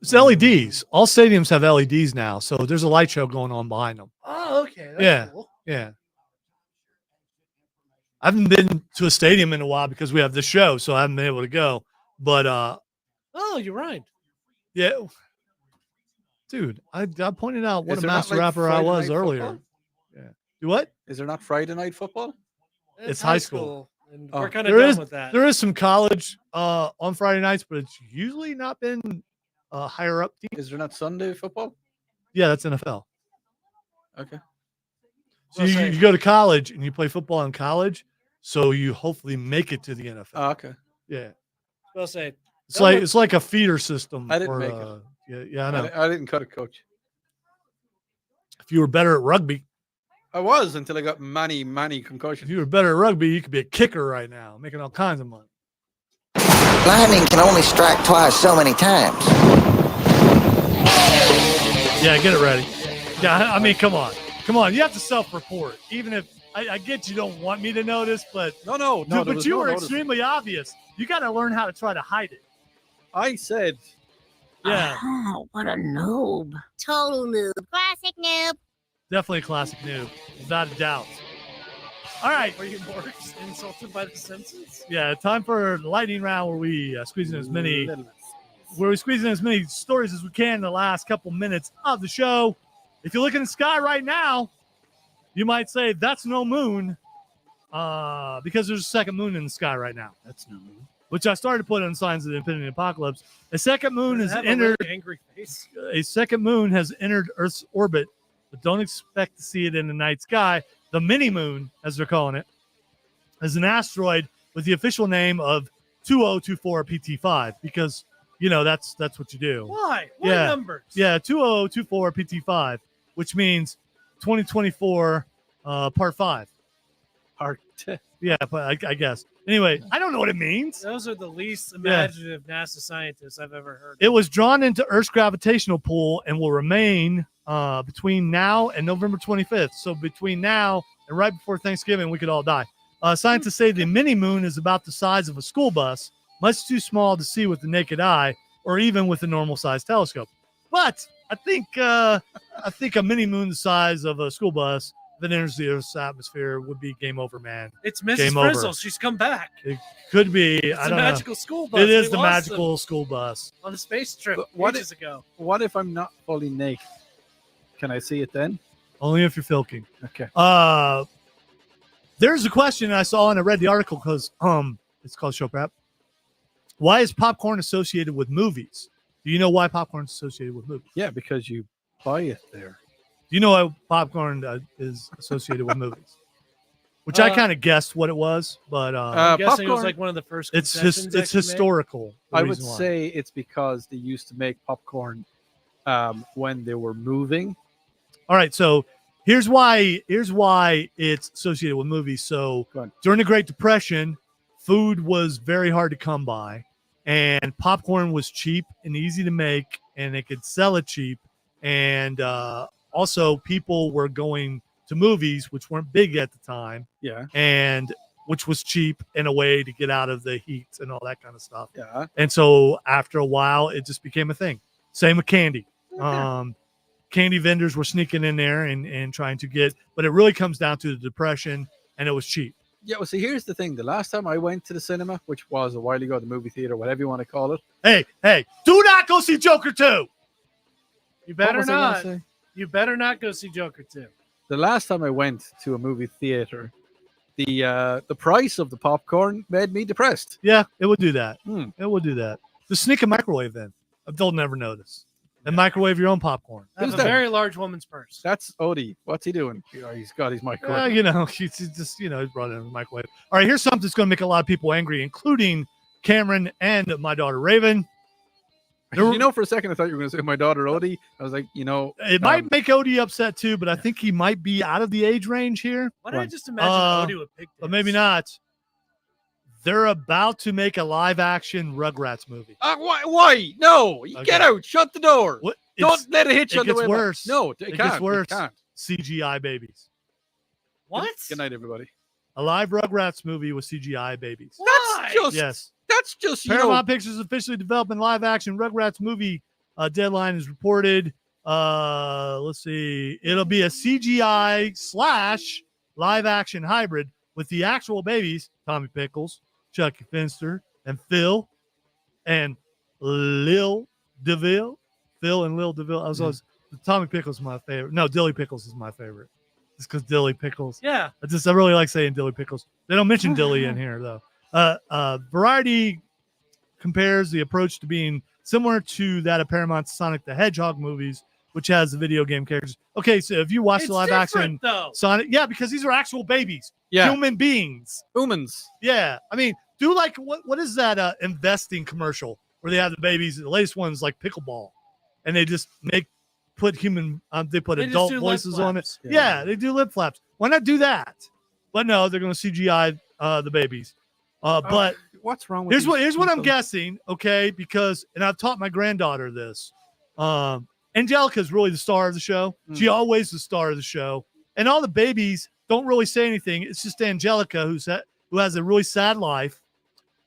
It's LEDs. All stadiums have LEDs now, so there's a light show going on behind them. Oh, okay. That's Yeah. cool. Yeah. I haven't been to a stadium in a while because we have this show, so I haven't been able to go. But Oh, you're right. yeah, dude, I pointed out what Is a there not, master like, rapper I Friday was night earlier. football? Yeah. Do what? Is there not Friday night football? It's high school. And Oh. we're kind of There done is with that. there is some college on Friday nights, but it's usually not been higher up team. Is there not Sunday football? Yeah, that's NFL. Okay. So you go to college and you play football in college, so you hopefully make it to the NFL. Oh, okay. Yeah. We'll say It's like a feeder system. I didn't for, make it. Yeah, I know. I didn't cut a coach. If you were better at rugby, I was until I got many if concussions. you were better at rugby, you could be a kicker right now, making all kinds of money. Lightning can only strike twice so many times. Yeah, get it ready. Yeah, I mean, come on. You have to self-report, even if I get you don't want me to notice, but No. dude, there but was you no were noticing. extremely obvious. You got to learn how to try to hide it. I said Yeah, Oh, what a noob. Total noob. Classic noob. definitely a classic noob, without a doubt. All right. Were you more insulted by The Simpsons? Yeah, time for the lightning round where we squeeze in as many stories as we can in the last couple minutes of the show. If you look in the sky right now, you might say that's no moon, because there's a second moon in the sky right now. That's no moon. Which I started to put on signs of the impending apocalypse. A second moon Does it has have a entered. really angry face? A second moon has entered Earth's orbit, but don't expect to see it in the night sky. The mini moon, as they're calling it, is an asteroid with the official name of 2024 PT5 because that's what you do. Why? What Yeah. numbers? Yeah, 2024 PT5, which means 2024 part 5. Part Yeah, but I guess. Anyway, I don't know what it means. Those are the least imaginative NASA scientists I've ever heard. It was drawn into Earth's gravitational pull and will remain between now and November 25th. So between now and right before Thanksgiving, we could all die. Scientists say the mini moon is about the size of a school bus, much too small to see with the naked eye or even with a normal sized telescope. But I think a mini moon the size of a school bus that enters the Earth's atmosphere would be game over, man. It's Mrs. Game over. Frizzle. She's come back. It could be. It's I a don't magical know. school bus. It is We the lost magical school bus. them on a space trip What ages ago. What if I'm not fully naked? Can I see it then? Only if you're filking. Okay. There's a question I saw and I read the article because it's called Show Prep. Why is popcorn associated with movies? Do you know why popcorn is associated with movies? Yeah, because you buy it there. Do you know why popcorn is associated with movies? Which I kind of guessed what it was, but I'm guessing it was popcorn- like one of the first. it's concessions it's actually made. historical. the I would reason why. say it's because they used to make popcorn when they were moving. All right, so here's why it's associated with movies. So Go on. during the Great Depression, food was very hard to come by, and popcorn was cheap and easy to make, and they could sell it cheap. And also, people were going to movies, which weren't big at the time, Yeah. and which was cheap in a way to get out of the heat and all that kind of stuff. Yeah. And so after a while, it just became a thing. Same with candy. Candy vendors were sneaking in there and trying to get, but it really comes down to the Depression, and it was cheap. Yeah, well, see, here's the thing. The last time I went to the cinema, which was a while ago, the movie theater, whatever you want to call it. Hey, do not go see Joker 2. You better was I gonna not. say? You better not go see Joker 2. The last time I went to a movie theater, the price of the popcorn made me depressed. Yeah, it would do that. Hmm. It would do that. Just sneak a microwave in. They'll never notice. And microwave your own popcorn. I have Who's a that? very large woman's purse. That's Odie. What's he doing? He's got his microwave. He's just, he's brought in a microwave. All right, here's something that's going to make a lot of people angry, including Cameron and my daughter Raven. For a second, I thought you were going to say my daughter Odie. I was like, It might make Odie upset too, but I think he might be out of the age range here. Why did I just imagine Odie with pigtails? But maybe not. They're about to make a live action Rugrats movie. Why? No, you get out. Shut the door. What? Don't let it hit you It on the gets way back. worse. No, it It can't. gets worse. It can't. CGI babies. What? Good night, everybody. A live Rugrats movie with CGI babies. That's just Paramount Pictures officially developing live action Rugrats movie. Deadline is reported. Let's see. It'll be a CGI / live action hybrid with the actual babies, Tommy Pickles, Chucky Finster, and Phil and Lil DeVille. Phil and Lil DeVille. Tommy Pickles is my favorite. No, Dilly Pickles is my favorite. Just because Dilly Pickles. Yeah. I really like saying Dilly Pickles. They don't mention Dilly in here though. Variety compares the approach to being similar to that of Paramount's Sonic the Hedgehog movies, which has the video game characters. Okay, so if you watch It's the live action though. Sonic, yeah, because these are actual babies, Yeah. human beings. Humans. Yeah, I mean, do like what is that investing commercial where they have the babies? The latest one's like pickleball, and they just put human, they put They just adult do lip voices on it. flaps. Yeah, they do lip flaps. Why not do that? But no, they're going to CGI the babies. But what's wrong with here's these what I'm people? guessing, okay? Because and I've taught my granddaughter this. Angelica's really the star of the show. She always the star of the show, and all the babies don't really say anything. It's just Angelica who has a really sad life,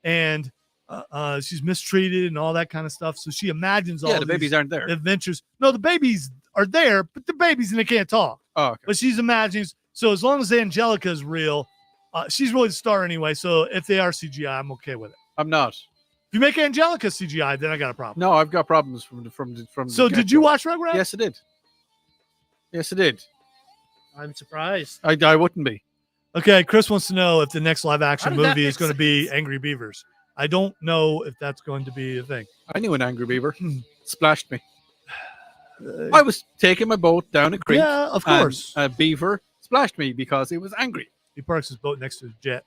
and she's mistreated and all that kind of stuff. So she imagines all Yeah, the babies aren't there. adventures. No, the babies are there, but the babies and they can't talk. Oh, okay. But she's imagining. So as long as Angelica is real, she's really the star anyway. So if they are CGI, I'm okay with it. I'm not. If you make Angelica CGI, then I got a problem. No, I've got problems from. So did you watch Rugrats? Yes, I did. Yes, I did. I'm surprised. I wouldn't be. Okay, Chris wants to know if the next live How action did that movie is make going to be Angry Beavers. I don't know if that's going to be a thing. I knew an angry beaver splashed me. I was taking my boat down a creek. Yeah, of course. And a beaver splashed me because it was angry. He parks his boat next to the jet.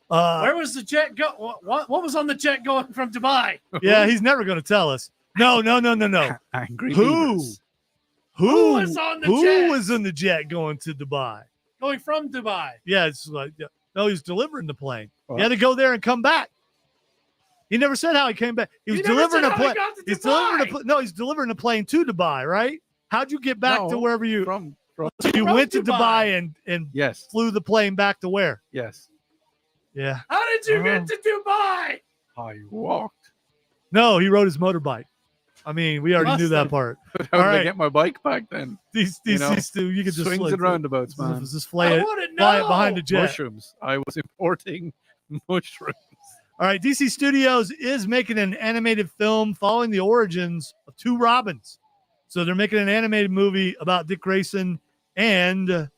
Where was the jet go? What was on the jet going from Dubai? Yeah, he's never going to tell us. No. Angry Who? beavers. Who was on the Who jet? was in the jet going to Dubai? Going from Dubai. Yeah, it's like no, he's delivering the plane. What? He had to go there and come back. He never said how he came back. He was never delivering said a how he plane. got to He's Dubai. he's delivering a plane to Dubai, right? How'd you get back to No, wherever you? from So you from went to Dubai. Dubai and yes, flew the plane back to where? yes. Yeah. How did you get to Dubai? I walked. No, he rode his motorbike. I mean, we already Must knew that have. part. How All did right. I get my bike back then? These You know, two, you could just Swings like, and roundabouts, man. Just fly I it wanna behind the know. jet. Mushrooms. I was importing mushrooms. All right, DC Studios is making an animated film following the origins of two Robins. So they're making an animated movie about Dick Grayson and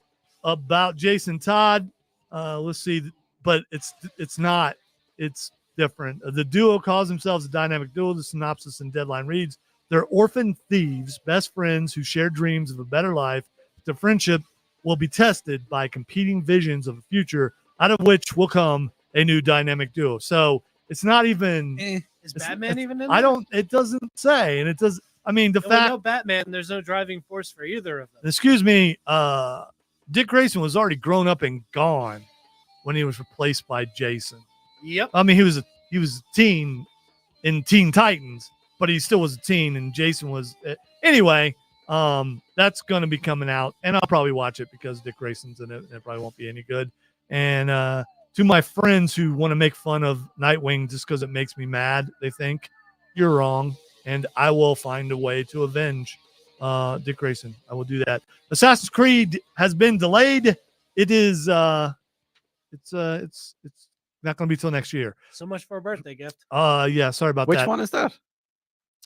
about Jason Todd. Let's see, but it's not. It's different. The duo calls themselves a dynamic duo. The synopsis and deadline reads: they're orphan thieves, best friends who share dreams of a better life. Their friendship will be tested by competing visions of a future, out of which will come a new dynamic duo. So it's not even. Is Batman even in there? I don't. It doesn't say, and it does. I mean, the No, we fact. know Batman. There's no driving force for either of them. Excuse me. Dick Grayson was already grown up and gone when he was replaced by Jason. Yep. I mean, he was a teen in Teen Titans, but he still was a teen, and Jason was anyway. That's going to be coming out, and I'll probably watch it because Dick Grayson's in it, and it probably won't be any good. And to my friends who want to make fun of Nightwing just because it makes me mad, they think you're wrong, and I will find a way to avenge Dick Grayson. I will do that. Assassin's Creed has been delayed. It is it's not going to be till next year. So much for a birthday gift. Yeah, sorry about Which that. one is that?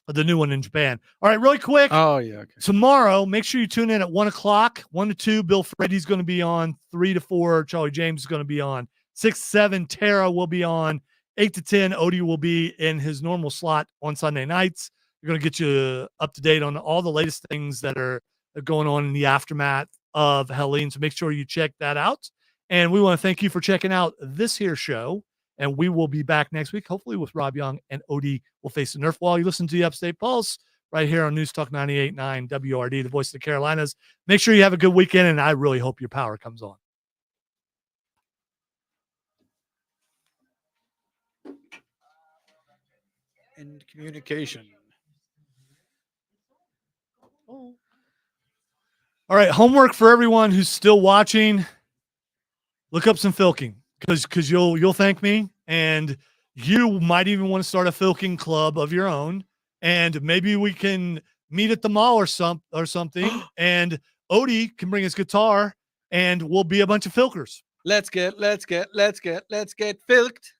The new one in Japan. All right, really quick. Oh, yeah. Okay. Tomorrow, make sure you tune in at 1 o'clock, 1 to 2. Bill Freddy's going to be on. 3 to 4, Charlie James is going to be on. 6 to 7, Tara will be on. 8 to 10, Odie will be in his normal slot on Sunday nights. We're going to get you up to date on all the latest things that are going on in the aftermath of Halloween. So make sure you check that out. And we want to thank you for checking out this here show. And we will be back next week, hopefully with Rob Young, and Odie will face the Nerf wall. You listen to the Upstate Pulse right here on News Talk 98.9 WRD, the voice of the Carolinas. Make sure you have a good weekend, and I really hope your power comes on. And communication. All right, homework for everyone who's still watching. Look up some filking because you'll thank me, and you might even want to start a filking club of your own, and maybe we can meet at the mall or something, and Odie can bring his guitar, and we'll be a bunch of filkers. Let's get filked.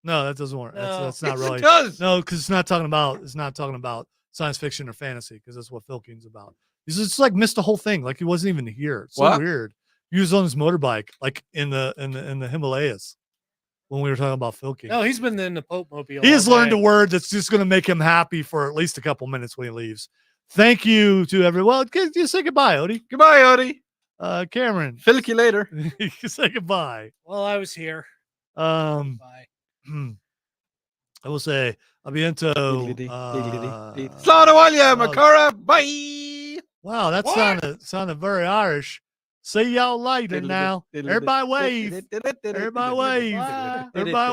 No, that doesn't work. That's not Yes, really. it does. No, because it's not talking about science fiction or fantasy, because that's what filking's about. He's just like missed the whole thing, like he wasn't even here. It's so What? weird. He was on his motorbike, like in the Himalayas, when we were talking about filking. No, he's been in the Pope Mobile. He has learned a word that's just going to make him happy for at least a couple minutes when he leaves. Thank you to everyone. Well, just say goodbye, Odie. Goodbye, Odie. Cameron. Filk you later. Say goodbye. Well, I was here. Bye. I will say, abiento. Slaughterwalia, Makara. Bye. Wow, that sounded very Irish. See y'all later now. Everybody wave. Everybody wave. Everybody wave.